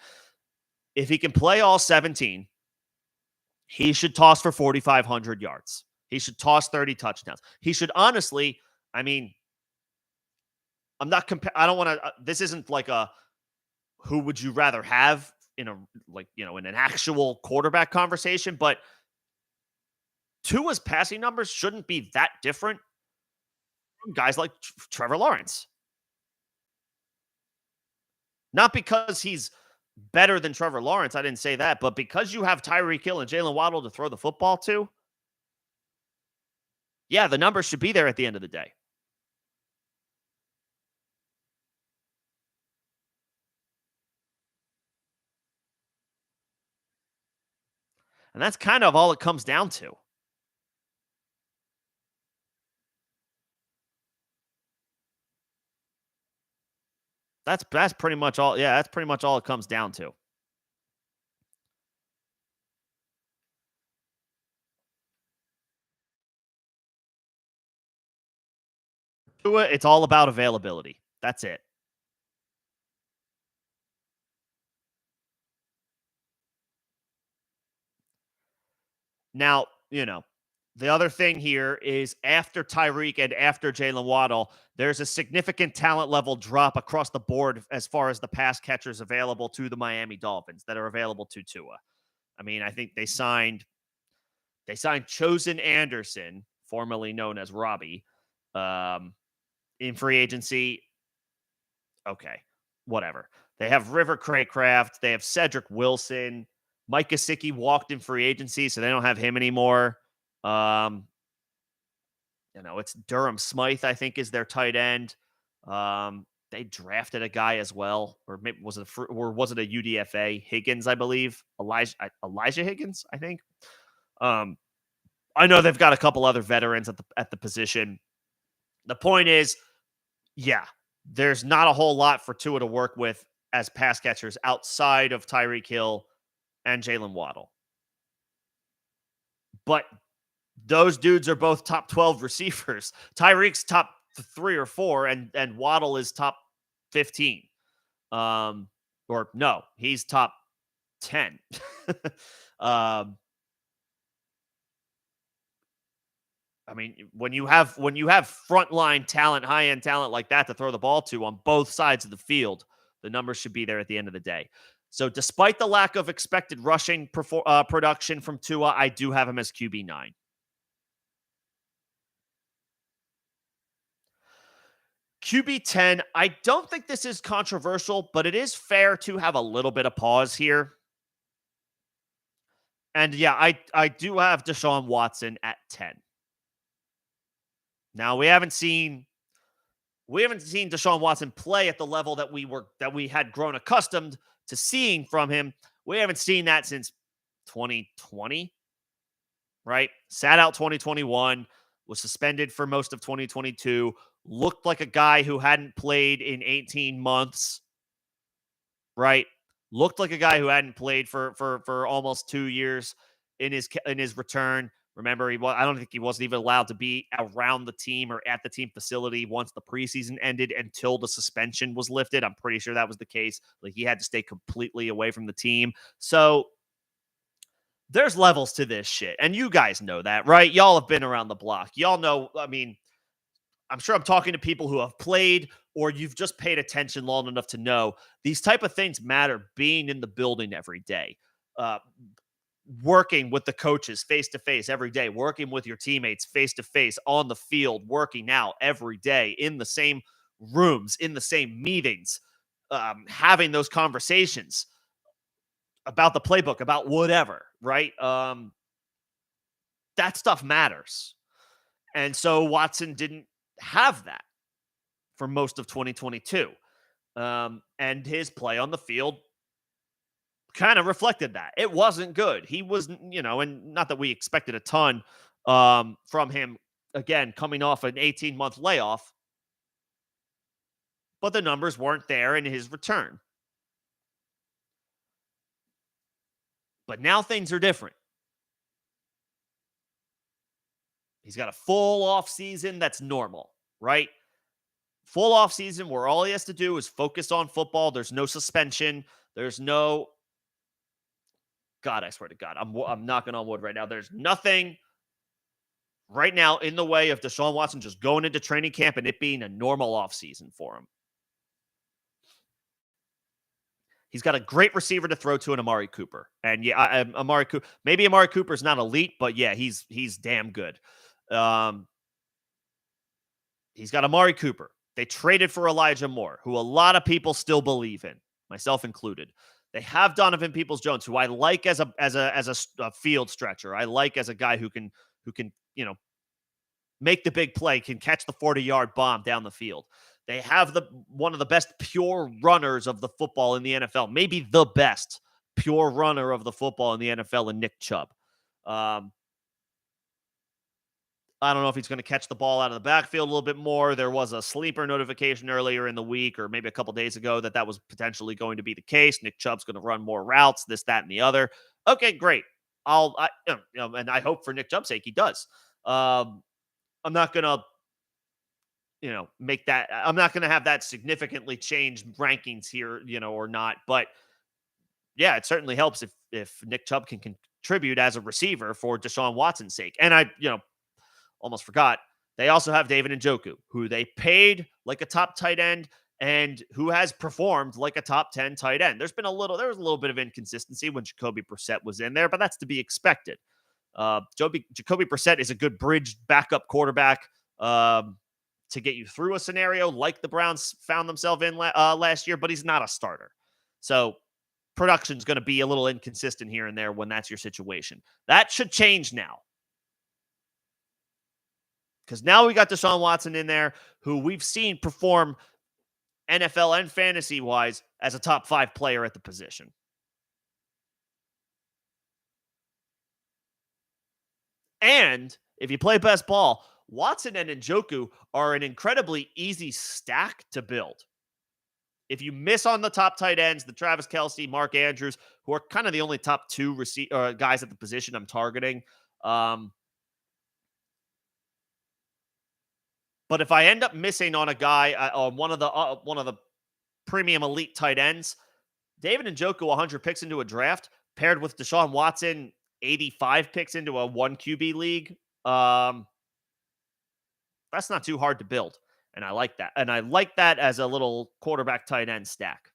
S1: If he can play all 17, he should toss for 4,500 yards. He should toss 30 touchdowns. He should honestly, I mean, I don't want to, this isn't like a who would you rather have in in an actual quarterback conversation, but Tua's passing numbers shouldn't be that different from guys like Trevor Lawrence. Not because he's better than Trevor Lawrence, I didn't say that, but because you have Tyreek Hill and Jalen Waddle to throw the football to, yeah, the numbers should be there at the end of the day. And that's kind of all it comes down to. That's pretty much all. Yeah, that's pretty much all it comes down to. It's all about availability. That's it. Now, the other thing here is after Tyreek and after Jalen Waddle, there's a significant talent level drop across the board as far as the pass catchers available to the Miami Dolphins that are available to Tua. I mean, I think they signed Chosen Anderson, formerly known as Robbie, in free agency. Okay, whatever. They have River Craycraft. They have Cedric Wilson. Mike Gesicki walked in free agency, so they don't have him anymore. It's Durham Smythe, I think, is their tight end. They drafted a guy as well, or maybe was it a UDFA? Higgins, I believe. Elijah Higgins, I think. I know they've got a couple other veterans at the position. The point is, yeah, there's not a whole lot for Tua to work with as pass catchers outside of Tyreek Hill and Jalen Waddle. But those dudes are both top 12 receivers. Tyreek's top 3 or 4, and Waddle is top 15. Or no, he's top 10. I mean, when you have frontline talent, high-end talent like that to throw the ball to on both sides of the field, the numbers should be there at the end of the day. So despite the lack of expected rushing production from Tua, I do have him as QB9. QB10, I don't think this is controversial, but it is fair to have a little bit of pause here. And yeah, I do have Deshaun Watson at 10. Now, we haven't seen Deshaun Watson play at the level that we had grown accustomed to seeing from him. We haven't seen that since 2020, right? Sat out 2021, was suspended for most of 2022, looked like a guy who hadn't played in 18 months, right? Looked like a guy who hadn't played for almost 2 years in his return. Remember, I don't think he wasn't even allowed to be around the team or at the team facility once the preseason ended until the suspension was lifted. I'm pretty sure that was the case. Like, he had to stay completely away from the team. So there's levels to this shit. And you guys know that, right? Y'all have been around the block. Y'all know, I mean, I'm sure I'm talking to people who have played or you've just paid attention long enough to know these type of things matter being in the building every day. Uh, Working with the coaches face to face every day, working with your teammates face to face on the field, working out every day in the same rooms, in the same meetings, having those conversations about the playbook, about whatever, right? That stuff matters. And so Watson didn't have that for most of 2022. And his play on the field kind of reflected that. It wasn't good. He was, and not that we expected a ton from him, again, coming off an 18-month layoff, but the numbers weren't there in his return. But now things are different. He's got a full off season that's normal, right? Full off season where all he has to do is focus on football. There's no suspension. There's no, God, I swear to God, I'm knocking on wood right now. There's nothing right now in the way of Deshaun Watson just going into training camp and it being a normal offseason for him. He's got a great receiver to throw to in Amari Cooper. And yeah, Amari Cooper, maybe Amari Cooper's not elite, but yeah, he's damn good. He's got Amari Cooper. They traded for Elijah Moore, who a lot of people still believe in, myself included. They have Donovan Peoples-Jones, who I like as a field stretcher. I like as a guy who can make the big play, can catch the 40-yard bomb down the field. They have one of the best pure runners of the football in the NFL, maybe the best pure runner of the football in the NFL, in Nick Chubb. I don't know if he's going to catch the ball out of the backfield a little bit more. There was a sleeper notification earlier in the week, or maybe a couple days ago, that was potentially going to be the case. Nick Chubb's going to run more routes, this, that, and the other. Okay, great. And I hope for Nick Chubb's sake he does. I'm not going to, make that. I'm not going to have that significantly change rankings here, or not. But yeah, it certainly helps if Nick Chubb can contribute as a receiver for Deshaun Watson's sake. And I, almost forgot, they also have David Njoku, who they paid like a top tight end and who has performed like a top 10 tight end. There was a little bit of inconsistency when Jacoby Brissett was in there, but that's to be expected. Jacoby Brissett is a good bridge backup quarterback to get you through a scenario like the Browns found themselves in last year, but he's not a starter. So production's going to be a little inconsistent here and there when that's your situation. That should change now. Because now we got Deshaun Watson in there, who we've seen perform NFL and fantasy-wise as a top 5 player at the position. And if you play best ball, Watson and Njoku are an incredibly easy stack to build. If you miss on the top tight ends, the Travis Kelce, Mark Andrews, who are kind of the only top 2 guys at the position I'm targeting, but if I end up missing on a guy on one of the premium elite tight ends, David Njoku 100 picks into a draft paired with Deshaun Watson 85 picks into a 1 QB league, that's not too hard to build, and I like that. And I like that as a little quarterback tight end stack.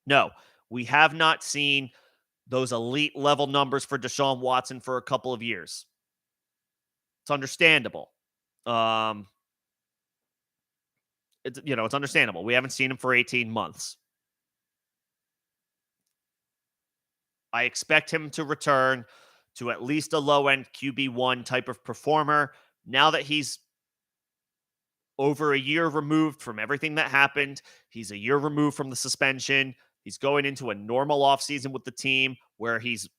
S1: No, we have not seen those elite level numbers for Deshaun Watson for a couple of years. It's understandable. It's understandable. We haven't seen him for 18 months. I expect him to return to at least a low-end QB1 type of performer now that he's over a year removed from everything that happened. He's a year removed from the suspension. He's going into a normal offseason with the team where he's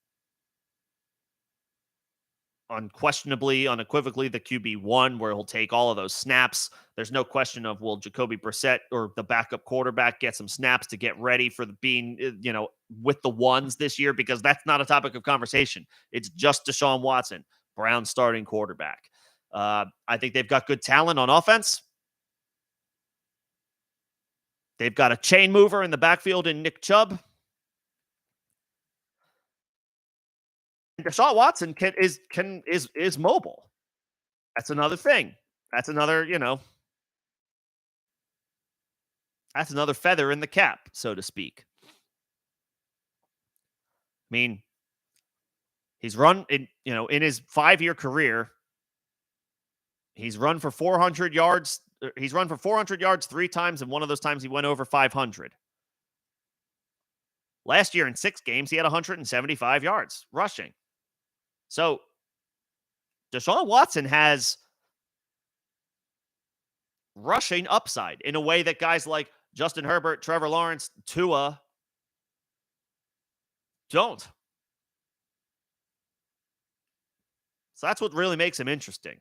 S1: unquestionably, unequivocally the QB1, where he'll take all of those snaps. There's no question of, will Jacoby Brissett or the backup quarterback get some snaps to get ready for being, with the ones this year? Because that's not a topic of conversation. It's just Deshaun Watson, Brown's starting quarterback. I think they've got good talent on offense. They've got a chain mover in the backfield in Nick Chubb. And Deshaun Watson is mobile. That's another thing. That's another, that's another feather in the cap, so to speak. I mean, he's run in his 5-year career, he's run for 400 yards. He's run for 400 yards 3 times, and one of those times he went over 500. Last year in 6 games, he had 175 yards rushing. So Deshaun Watson has rushing upside in a way that guys like Justin Herbert, Trevor Lawrence, Tua don't. So that's what really makes him interesting.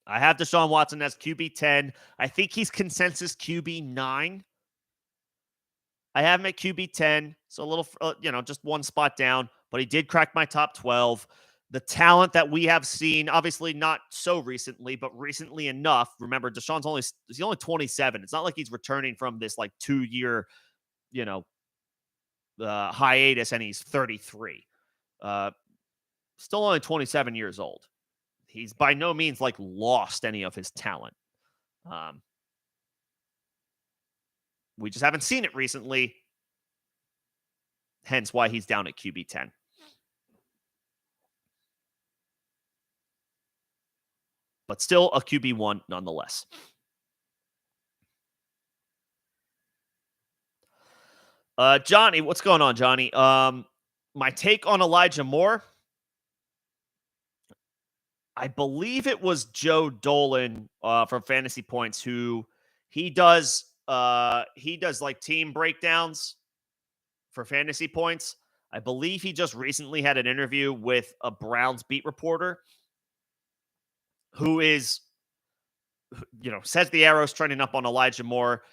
S1: I have Deshaun Watson as QB 10. I think he's consensus QB 9. I have him at QB 10, so a little, just one spot down, but he did crack my top 12. The talent that we have seen, obviously not so recently, but recently enough. Remember, Deshaun's only 27. It's not like he's returning from this 2-year, hiatus, and he's 33. Still only 27 years old. He's by no means lost any of his talent. We just haven't seen it recently. Hence why he's down at QB 10. But still a QB 1 nonetheless. Johnny, what's going on, Johnny? My take on Elijah Moore. I believe it was Joe Dolan from Fantasy Points who he does team breakdowns for Fantasy Points. I believe he just recently had an interview with a Browns beat reporter who is, says the arrow's trending up on Elijah Moore.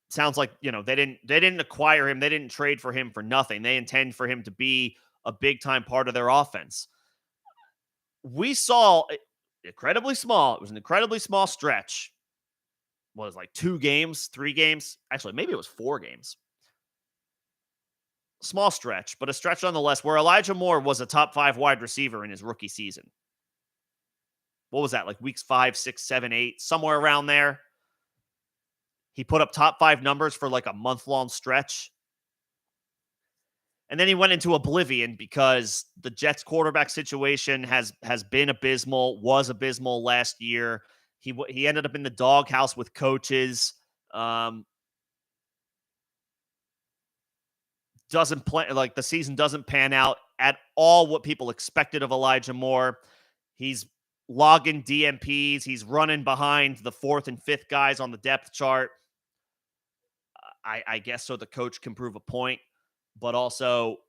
S1: Sounds like, they didn't acquire him. They didn't trade for him for nothing. They intend for him to be a big time part of their offense. We saw incredibly small. It was an incredibly small stretch. What was 2 games, 3 games? Actually, maybe it was 4 games. Small stretch, but a stretch nonetheless, where Elijah Moore was a top 5 wide receiver in his rookie season. What was that? Weeks 5, 6, 7, 8, somewhere around there. He put up top 5 numbers for a month-long stretch. And then he went into oblivion because the Jets quarterback situation has been abysmal, was abysmal last year. He ended up in the doghouse with coaches. Doesn't play, the season doesn't pan out at all what people expected of Elijah Moore. He's logging DMPs. He's running behind the 4th and 5th guys on the depth chart. I guess so the coach can prove a point, but also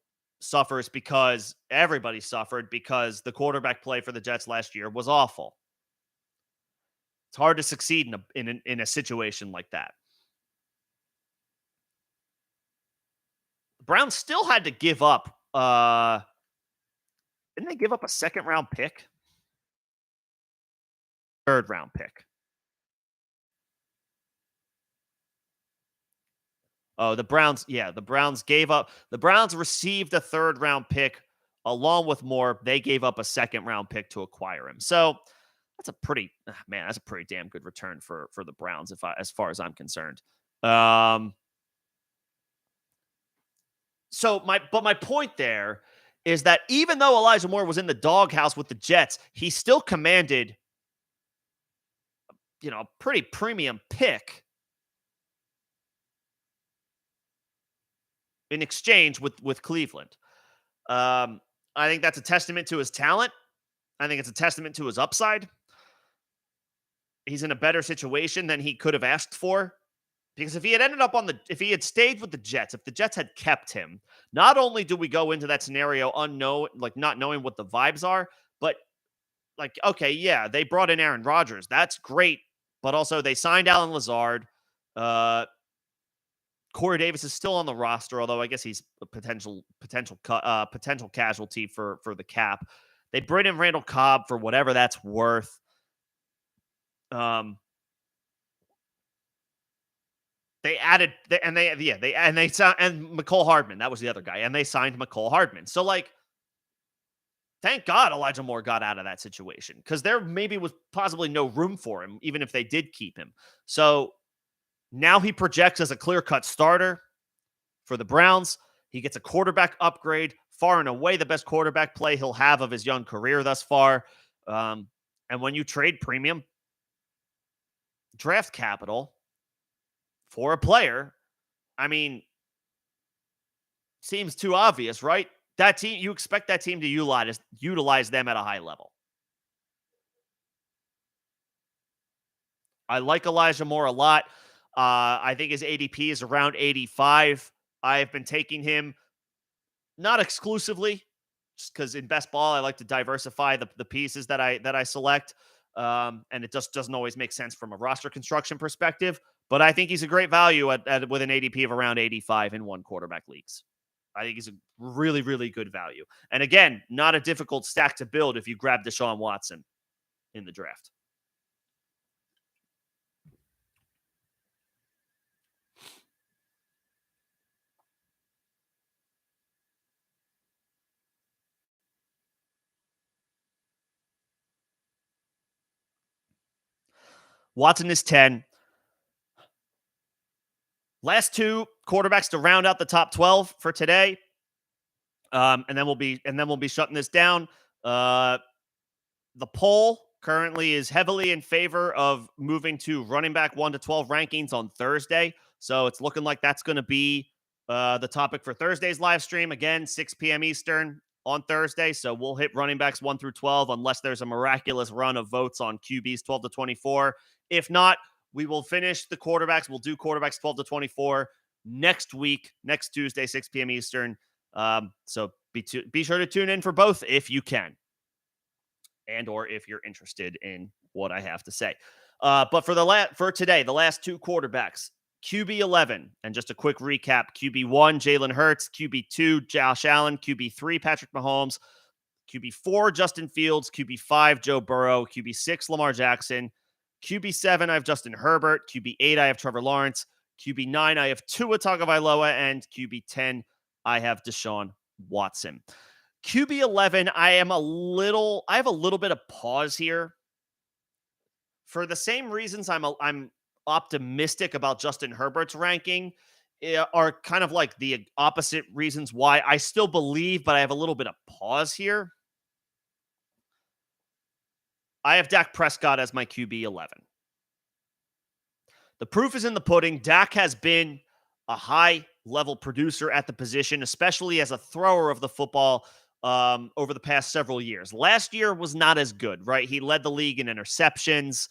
S1: suffers because everybody suffered because the quarterback play for the Jets last year was awful. It's hard to succeed in a situation like that. The Browns still had to give up. Didn't they give up a 2nd-round pick? 3rd-round pick. Oh, the Browns gave up. The Browns received a 3rd-round pick along with Moore. They gave up a 2nd-round pick to acquire him. So that's a pretty damn good return for the Browns as far as I'm concerned. So my point there is that even though Elijah Moore was in the doghouse with the Jets, he still commanded, a pretty premium pick in exchange with Cleveland. I think that's a testament to his talent. I think it's a testament to his upside. He's in a better situation than he could have asked for. Because if he had stayed with the Jets, if the Jets had kept him, not only do we go into that scenario not knowing what the vibes are, but okay, yeah, they brought in Aaron Rodgers. That's great. But also they signed Alan Lazard. Corey Davis is still on the roster, although I guess he's a potential casualty for the cap. They bring in Randall Cobb for whatever that's worth. They added and they signed and McCole Hardman. That was the other guy, and they signed McCole Hardman. So like, thank God Elijah Moore got out of that situation because there maybe was possibly no room for him, even if they did keep him. So now he projects as a clear-cut starter for the Browns. He gets a quarterback upgrade, far and away the best quarterback play he'll have of his young career thus far. And when you trade premium draft capital for a player, I mean, seems too obvious, right? That team, you expect that team to utilize them at a high level. I like Elijah Moore a lot. I think his ADP is around 85. I've been taking him not exclusively, just because in best ball I like to diversify the pieces that I select, and it just doesn't always make sense from a roster construction perspective. But I think he's a great value at with an ADP of around 85 in one quarterback leagues. I think he's a really, really good value. And again, not a difficult stack to build if you grab Deshaun Watson in the draft. Watson is 10. Last two quarterbacks to round out the top 12 for today. And then we'll be shutting this down. The poll currently is heavily in favor of moving to running back 1 to 12 rankings on Thursday. So it's looking like that's going to be the topic for Thursday's live stream. Again, 6 p.m. Eastern on Thursday. So we'll hit running backs 1 through 12 unless there's a miraculous run of votes on QBs 12 to 24. If not, we will finish the quarterbacks. We'll do quarterbacks 12 to 24 next week, next Tuesday, 6 p.m. Eastern. So be sure to tune in for both if you can, and or if you're interested in what I have to say. But for today, the last two quarterbacks, QB 11, and just a quick recap: QB 1, Jalen Hurts; QB 2, Josh Allen; QB 3, Patrick Mahomes; QB 4, Justin Fields; QB 5, Joe Burrow; QB 6, Lamar Jackson; QB 7, I have Justin Herbert; QB 8, I have Trevor Lawrence; QB 9, I have Tua Tagovailoa; and QB 10, I have Deshaun Watson. QB 11, I have a little bit of pause here. For the same reasons I'm optimistic about Justin Herbert's ranking, are kind of like the opposite reasons why I still believe, but I have a little bit of pause here. I have Dak Prescott as my QB 11. The proof is in the pudding. Dak has been a high-level producer at the position, especially as a thrower of the football over the past several years. Last year was not as good, right? He led the league in interceptions.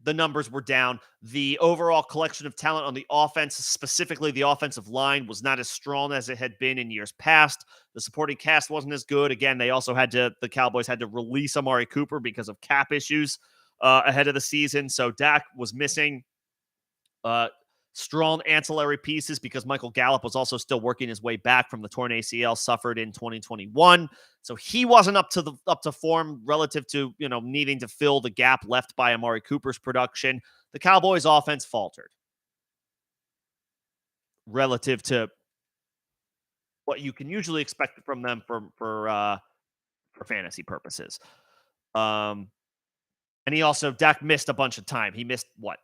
S1: The numbers were down. The overall collection of talent on the offense, specifically the offensive line, was not as strong as it had been in years past. The supporting cast wasn't as good. Again, the Cowboys had to release Amari Cooper because of cap issues ahead of the season. So Dak was missing strong ancillary pieces because Michael Gallup was also still working his way back from the torn ACL suffered in 2021. So he wasn't up to form relative to, needing to fill the gap left by Amari Cooper's production. The Cowboys offense faltered relative to what you can usually expect from them for fantasy purposes. And Dak missed a bunch of time. He missed what?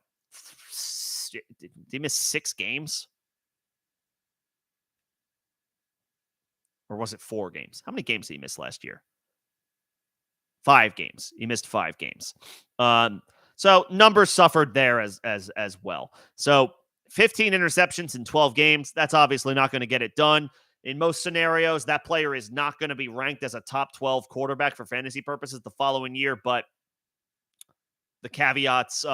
S1: Did he miss 6 games? Or was it 4 games? How many games did he miss last year? 5 games. He missed 5 games. So numbers suffered there as well. So 15 interceptions in 12 games. That's obviously not going to get it done. In most scenarios, that player is not going to be ranked as a top 12 quarterback for fantasy purposes the following year, but the caveats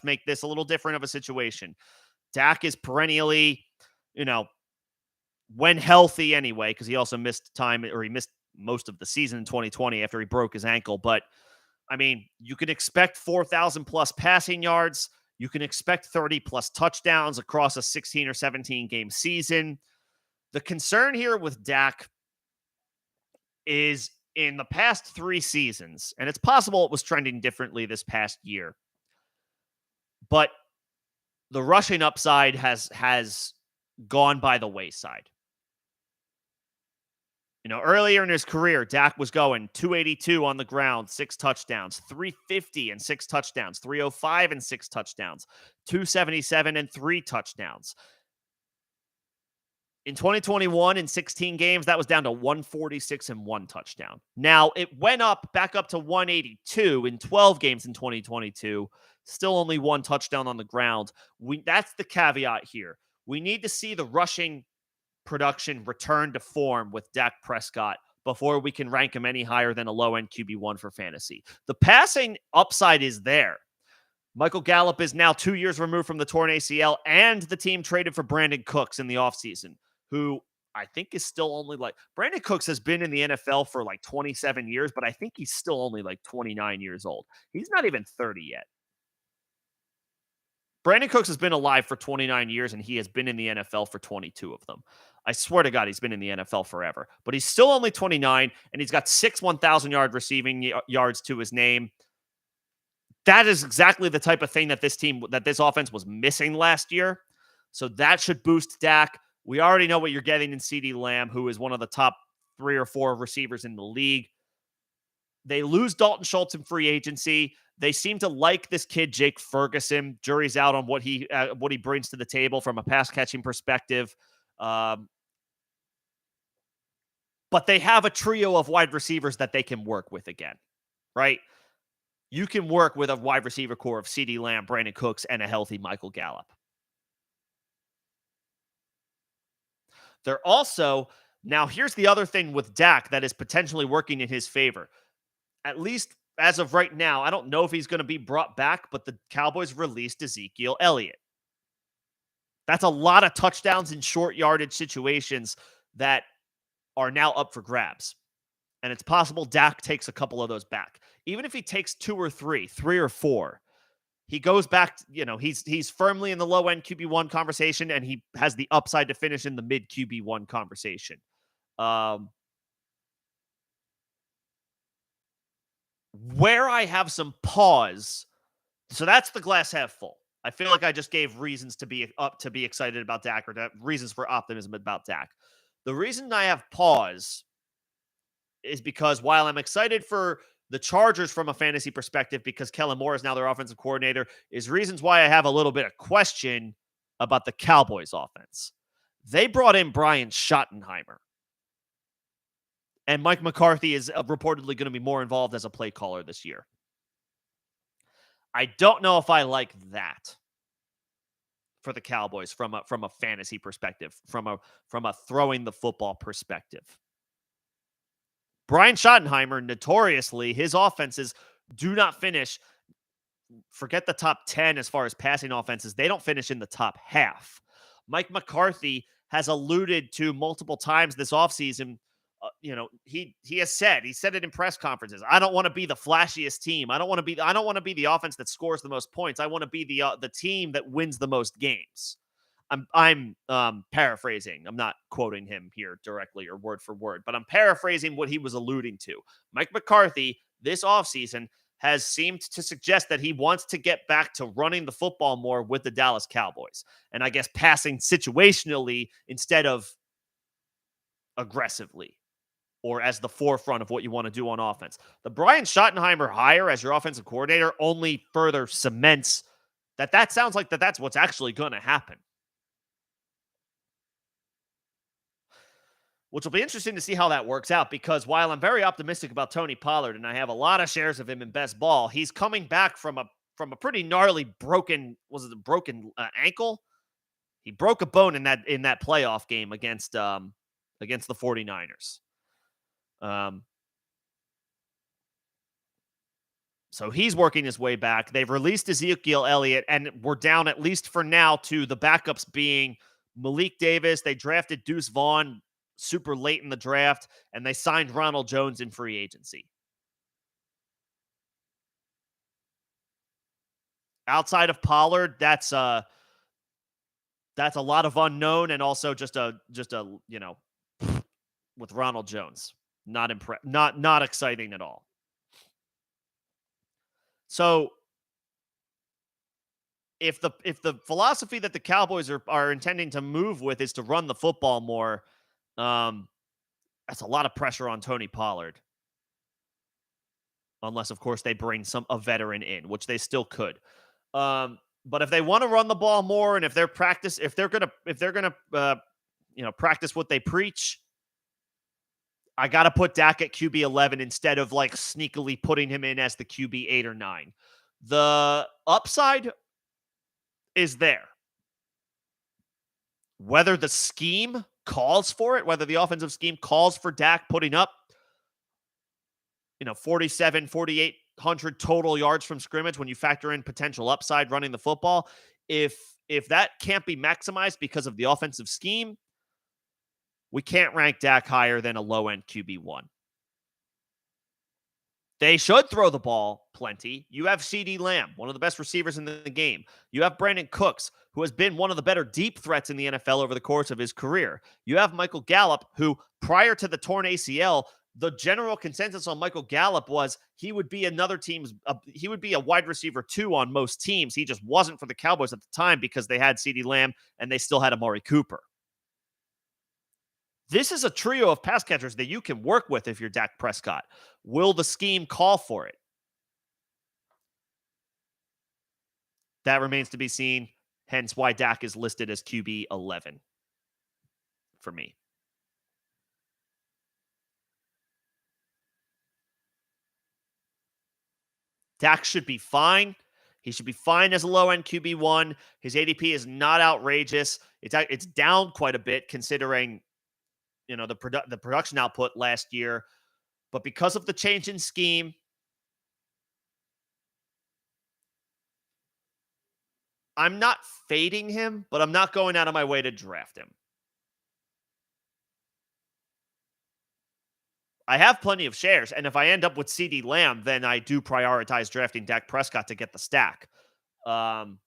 S1: make this a little different of a situation. Dak is perennially, when healthy anyway, because he also missed most of the season in 2020 after he broke his ankle. But you can expect 4,000 plus passing yards. You can expect 30 plus touchdowns across a 16 or 17 game season. The concern here with Dak is in the past 3 seasons, and it's possible it was trending differently this past year, but the rushing upside has gone by the wayside. Earlier in his career, Dak was going 282 on the ground, 6 touchdowns, 350 and 6 touchdowns, 305 and 6 touchdowns, 277 and 3 touchdowns. In 2021, in 16 games, that was down to 146 and 1 touchdown. Now, it went back up to 182 in 12 games in 2022. Still only 1 touchdown on the ground. That's the caveat here. We need to see the rushing production return to form with Dak Prescott before we can rank him any higher than a low-end QB1 for fantasy. The passing upside is there. Michael Gallup is now 2 years removed from the torn ACL, and the team traded for Brandon Cooks in the offseason, who I think is still only Brandon Cooks has been in the NFL for 27 years, but I think he's still only 29 years old. He's not even 30 yet. Brandon Cooks has been alive for 29 years, and he has been in the NFL for 22 of them. I swear to God, he's been in the NFL forever. But he's still only 29, and he's got 6 1,000-yard receiving yards to his name. That is exactly the type of thing that this offense was missing last year. So that should boost Dak. We already know what you're getting in CeeDee Lamb, who is one of the top 3 or 4 receivers in the league. They lose Dalton Schultz in free agency. They seem to like this kid, Jake Ferguson. Jury's out on what he brings to the table from a pass catching perspective. But they have a trio of wide receivers that they can work with again, right? You can work with a wide receiver core of CeeDee Lamb, Brandon Cooks, and a healthy Michael Gallup. They're also, now here's the other thing with Dak that is potentially working in his favor. At least as of right now, I don't know if he's going to be brought back, but the Cowboys released Ezekiel Elliott. That's a lot of touchdowns in short yardage situations that are now up for grabs. And it's possible Dak takes a couple of those back. Even if he takes 2 or 3 or 4, he goes back, he's firmly in the low-end QB1 conversation, and he has the upside to finish in the mid QB1 conversation. Where I have some pause, so that's the glass half full. I feel like I just gave reasons to be excited about Dak, or reasons for optimism about Dak. The reason I have pause is because while I'm excited for the Chargers from a fantasy perspective, because Kellen Moore is now their offensive coordinator, is reasons why I have a little bit of question about the Cowboys offense. They brought in Brian Schottenheimer. And Mike McCarthy is reportedly going to be more involved as a play caller this year. I don't know if I like that for the Cowboys from a fantasy perspective, from a throwing the football perspective. Brian Schottenheimer, notoriously, his offenses do not finish. Forget the top 10 as far as passing offenses. They don't finish in the top half. Mike McCarthy has alluded to multiple times this offseason. He said it in press conferences. I don't want to be the flashiest team. I don't want to be the offense that scores the most points. I want to be the team that wins the most games. I'm paraphrasing. I'm not quoting him here directly or word for word, but I'm paraphrasing what he was alluding to. Mike McCarthy this offseason has seemed to suggest that he wants to get back to running the football more with the Dallas Cowboys, and I guess passing situationally instead of aggressively, or as the forefront of what you want to do on offense. The Brian Schottenheimer hire as your offensive coordinator only further cements that sounds like that's what's actually going to happen. Which will be interesting to see how that works out, because while I'm very optimistic about Tony Pollard, and I have a lot of shares of him in best ball, he's coming back from a pretty gnarly broken ankle? He broke a bone in that playoff game against the 49ers. So he's working his way back. They've released Ezekiel Elliott, and we're down, at least for now, to the backups being Malik Davis. They drafted Deuce Vaughn super late in the draft, and they signed Ronald Jones in free agency. Outside of Pollard, that's a lot of unknown, and also just a with Ronald Jones, not exciting at all. So if the philosophy that the Cowboys are intending to move with is to run the football more, that's a lot of pressure on Tony Pollard. Unless, of course, they bring a veteran in, which they still could. But if they want to run the ball more, and if they're gonna practice what they preach, I got to put Dak at QB 11 instead of like sneakily putting him in as the QB 8 or 9. The upside is there. Whether the scheme calls for it, whether the offensive scheme calls for Dak putting up 4,800 total yards from scrimmage when you factor in potential upside running the football. If that can't be maximized because of the offensive scheme, we can't rank Dak higher than a low-end QB1. They should throw the ball plenty. You have CeeDee Lamb, one of the best receivers in the game. You have Brandon Cooks, who has been one of the better deep threats in the NFL over the course of his career. You have Michael Gallup, who prior to the torn ACL, the general consensus on Michael Gallup was he would be he would be a wide receiver 2 on most teams. He just wasn't for the Cowboys at the time because they had CeeDee Lamb and they still had Amari Cooper. This is a trio of pass catchers that you can work with if you're Dak Prescott. Will the scheme call for it? That remains to be seen, hence why Dak is listed as QB 11 for me. Dak should be fine. He should be fine as a low-end QB1. His ADP is not outrageous. It's down quite a bit considering the production output last year. But because of the change in scheme, I'm not fading him, but I'm not going out of my way to draft him. I have plenty of shares, and if I end up with CeeDee Lamb, then I do prioritize drafting Dak Prescott to get the stack. But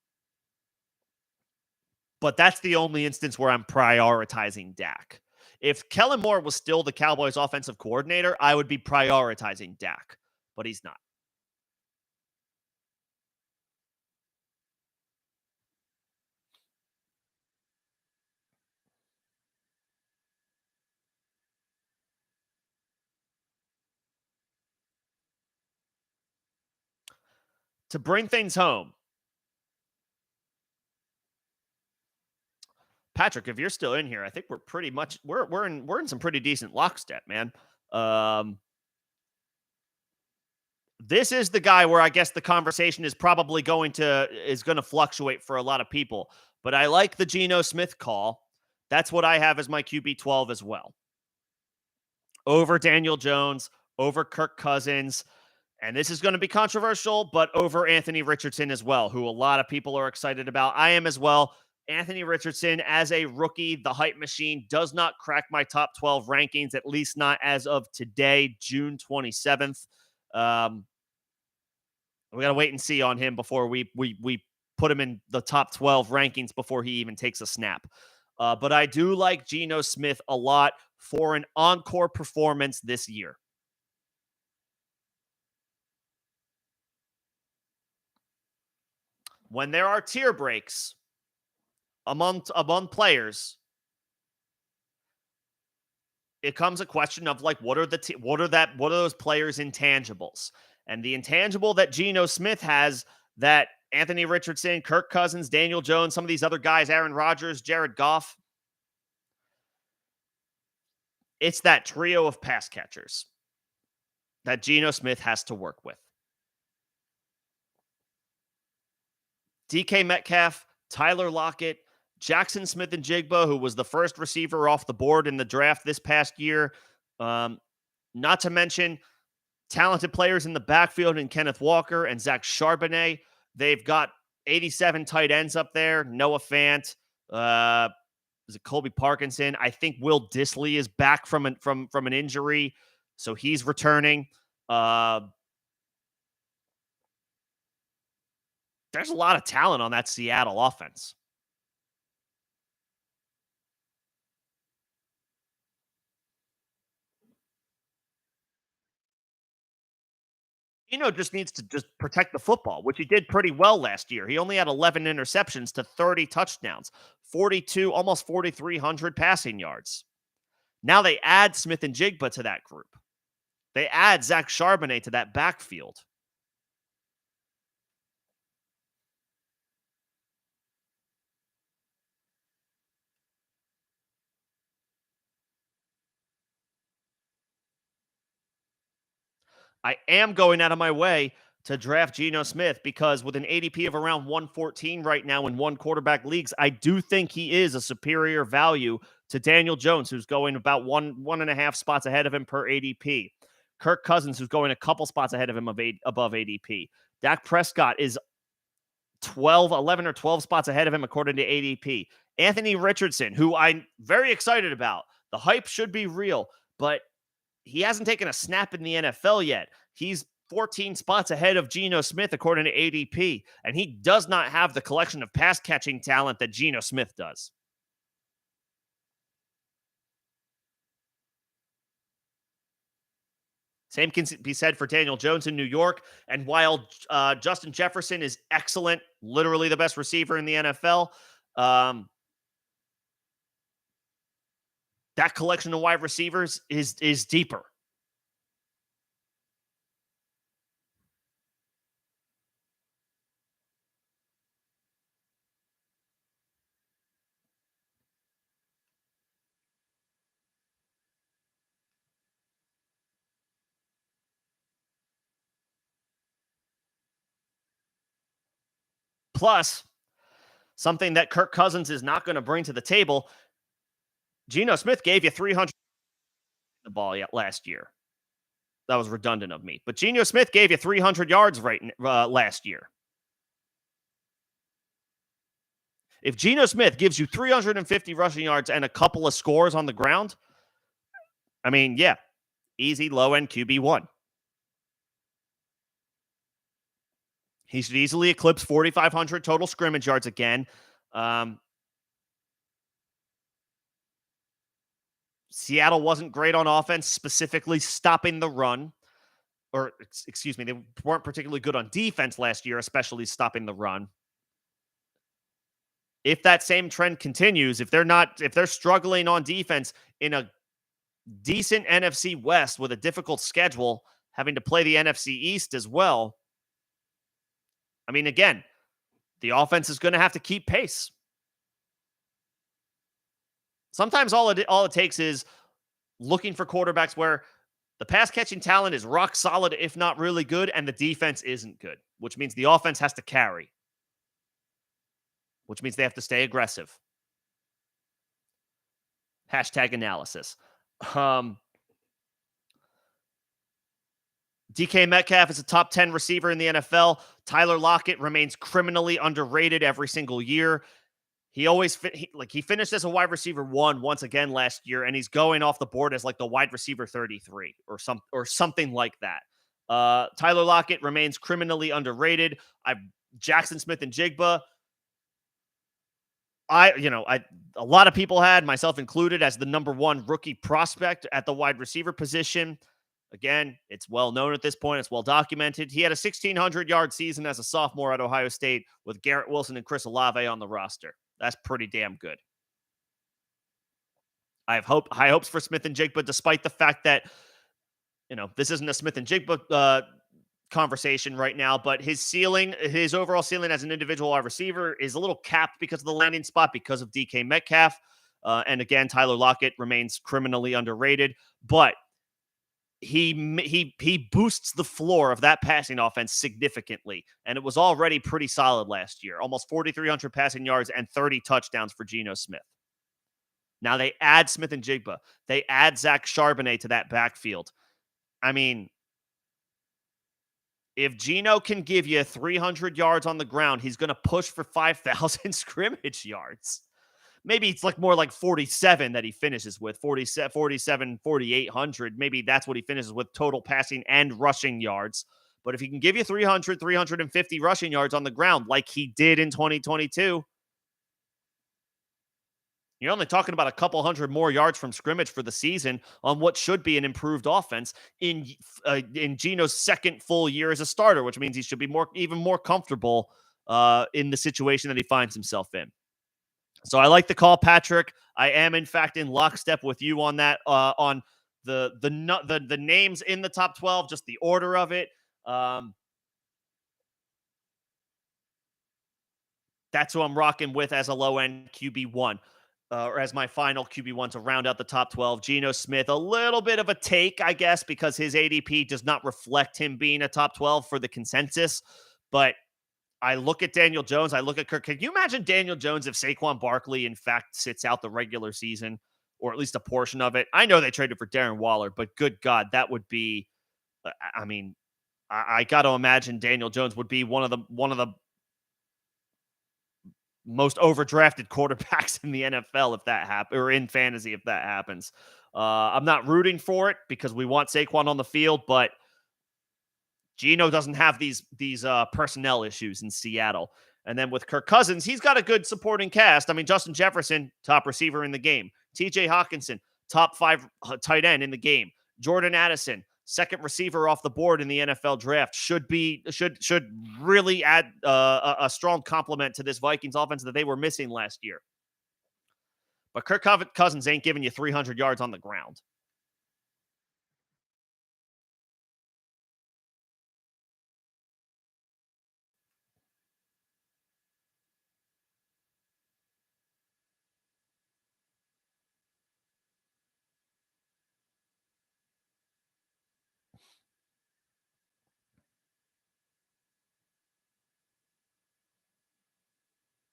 S1: that's the only instance where I'm prioritizing Dak. If Kellen Moore was still the Cowboys offensive coordinator, I would be prioritizing Dak, but he's not. To bring things home, Patrick, if you're still in here, I think we're pretty much we're in some pretty decent lockstep, man. This is the guy where I guess the conversation is probably going to fluctuate for a lot of people. But I like the Geno Smith call. That's what I have as my QB 12 as well. Over Daniel Jones, over Kirk Cousins, and this is going to be controversial, but over Anthony Richardson as well, who a lot of people are excited about. I am as well. Anthony Richardson, as a rookie, the hype machine, does not crack my top 12 rankings, at least not as of today, June 27th. We got to wait and see on him before we put him in the top 12 rankings before he even takes a snap. But I do like Geno Smith a lot for an encore performance this year. When there are tier breaks among players, it comes a question of like what are those players' intangibles? And the intangible that Geno Smith has that Anthony Richardson, Kirk Cousins, Daniel Jones, some of these other guys, Aaron Rodgers, Jared Goff, it's that trio of pass catchers that Geno Smith has to work with. DK Metcalf, Tyler Lockett, Jackson Smith-Njigba, who was the first receiver off the board in the draft this past year. Not to mention talented players in the backfield in Kenneth Walker and Zach Charbonnet. They've got 87 tight ends up there. Noah Fant. Is it Colby Parkinson? I think Will Dissly is back from an injury, so he's returning. There's a lot of talent on that Seattle offense. Just needs to just protect the football, which he did pretty well last year. He only had 11 interceptions to 30 touchdowns, 42, almost 4,300 passing yards. Now they add Smith and Jigba to that group. They add Zach Charbonnet to that backfield. I am going out of my way to draft Geno Smith because with an ADP of around 114 right now in one quarterback leagues, I do think he is a superior value to Daniel Jones, who's going about one and a half spots ahead of him per ADP. Kirk Cousins, who's going a couple spots ahead of him above ADP. Dak Prescott is 11 or 12 spots ahead of him according to ADP. Anthony Richardson, who I'm very excited about. The hype should be real, but he hasn't taken a snap in the NFL yet. He's 14 spots ahead of Geno Smith according to ADP, and he does not have the collection of pass catching talent that Geno Smith does. Same can be said for Daniel Jones in New York. And while Justin Jefferson is excellent, literally the best receiver in the NFL, that collection of wide receivers is deeper. Plus, something that Kirk Cousins is not going to bring to the table, Geno Smith gave you 300 the ball last year. That was redundant of me. But Geno Smith gave you 300 yards last year. If Geno Smith gives you 350 rushing yards and a couple of scores on the ground, I mean, yeah, easy low-end QB1. He should easily eclipse 4,500 total scrimmage yards again. Seattle wasn't great on offense, specifically stopping the run. Or, excuse me, they weren't particularly good on defense last year, especially stopping the run. If that same trend continues, if they're struggling on defense in a decent NFC West with a difficult schedule, having to play the NFC East as well, I mean, again, the offense is going to have to keep pace. Sometimes all it takes is looking for quarterbacks where the pass catching talent is rock solid, if not really good, and the defense isn't good, which means the offense has to carry, which means they have to stay aggressive. Hashtag analysis. DK Metcalf is a top 10 receiver in the NFL. Tyler Lockett remains criminally underrated every single year. He always he finished as a wide receiver 1 once again last year, and he's going off the board as like the wide receiver 33 or something like that. Tyler Lockett remains criminally underrated. Jackson Smith and Jigba. A lot of people had, myself included, as the number 1 rookie prospect at the wide receiver position. Again, it's well known at this point. It's well documented. He had a 1,600-yard season as a sophomore at Ohio State with Garrett Wilson and Chris Olave on the roster. That's pretty damn good. I have high hopes for Smith and Jigba, despite the fact that, this isn't a Smith and Jigba conversation right now, but his overall ceiling as an individual wide receiver is a little capped because of the landing spot, because of DK Metcalf. And again, Tyler Lockett remains criminally underrated, but he boosts the floor of that passing offense significantly, and it was already pretty solid last year. Almost 4,300 passing yards and 30 touchdowns for Geno Smith. Now they add Smith and Jigba. They add Zach Charbonnet to that backfield. I mean, if Geno can give you 300 yards on the ground, he's going to push for 5,000 scrimmage yards. Maybe it's more like 47 that he finishes with, 47, 4,800. Maybe that's what he finishes with total passing and rushing yards. But if he can give you 300, 350 rushing yards on the ground like he did in 2022, You're only talking about a couple hundred more yards from scrimmage for the season on what should be an improved offense in Geno's second full year as a starter, which means he should be even more comfortable in the situation that he finds himself in. So I like the call, Patrick. I am in fact in lockstep with you on that. On the names in the top 12, just the order of it. That's who I'm rocking with as a low end QB1. Or as my final QB1 to round out the top 12. Geno Smith, a little bit of a take, I guess, because his ADP does not reflect him being a top 12 for the consensus. But I look at Daniel Jones. I look at Kirk. Can you imagine Daniel Jones if Saquon Barkley, in fact, sits out the regular season, or at least a portion of it? I know they traded for Darren Waller, but good God, that would be, I mean, I got to imagine Daniel Jones would be one of the most overdrafted quarterbacks in the NFL if that happens, or in fantasy if that happens. I'm not rooting for it because we want Saquon on the field, but Geno doesn't have these personnel issues in Seattle. And then with Kirk Cousins, he's got a good supporting cast. I mean, Justin Jefferson, top receiver in the game. TJ Hawkinson, top 5 tight end in the game. Jordan Addison, second receiver off the board in the NFL draft, should really add a strong complement to this Vikings offense that they were missing last year. But Kirk Cousins ain't giving you 300 yards on the ground.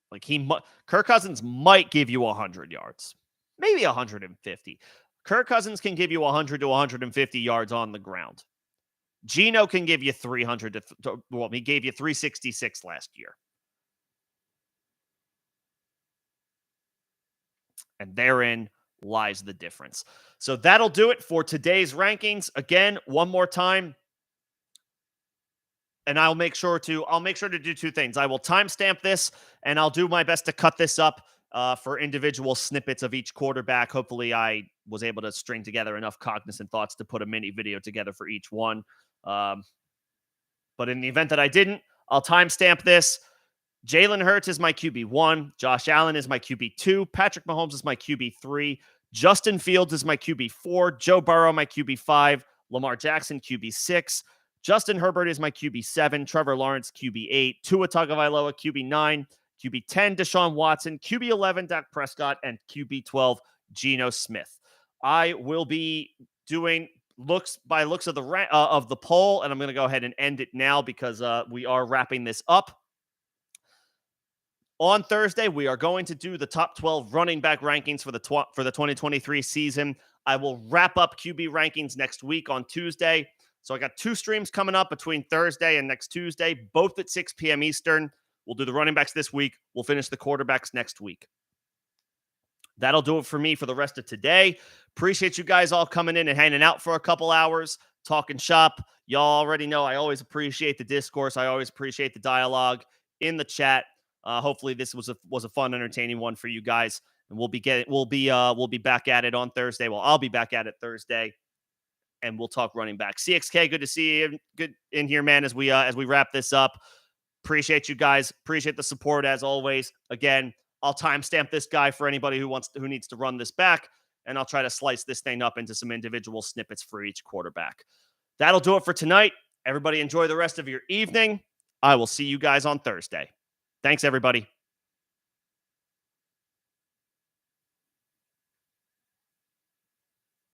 S1: Like Kirk Cousins might give you 100 yards, maybe 150. Kirk Cousins can give you 100 to 150 yards on the ground. Geno can give you 300 well, he gave you 366 last year. And therein lies the difference. So that'll do it for today's rankings. Again, one more time, and I'll make sure to do two things. I will timestamp this, and I'll do my best to cut this up for individual snippets of each quarterback. Hopefully, I was able to string together enough cognizant thoughts to put a mini video together for each one. But in the event that I didn't, I'll timestamp this. Jalen Hurts is my QB1. Josh Allen is my QB2. Patrick Mahomes is my QB3. Justin Fields is my QB4. Joe Burrow, my QB5. Lamar Jackson, QB6. Justin Herbert is my QB7. Trevor Lawrence, QB8. Tua Tagovailoa, QB9. QB10, Deshaun Watson. QB11, Dak Prescott. And QB12, Geno Smith. I will be doing looks of the poll, and I'm going to go ahead and end it now because we are wrapping this up. On Thursday, we are going to do the top 12 running back rankings for the 2023 season. I will wrap up QB rankings next week on Tuesday. So I got 2 streams coming up between Thursday and next Tuesday, both at 6 p.m. Eastern. We'll do the running backs this week. We'll finish the quarterbacks next week. That'll do it for me for the rest of today. Appreciate you guys all coming in and hanging out for a couple hours, talking shop. Y'all already know I always appreciate the discourse. I always appreciate the dialogue in the chat. Hopefully this was a fun, entertaining one for you guys, and we'll be back at it on Thursday. Well, I'll be back at it Thursday, and we'll talk running back. CXK, good to see you. Good in here, man. As we wrap this up, appreciate you guys. Appreciate the support as always. Again, I'll timestamp this guy for anybody who needs to run this back, and I'll try to slice this thing up into some individual snippets for each quarterback. That'll do it for tonight. Everybody enjoy the rest of your evening. I will see you guys on Thursday. Thanks, everybody.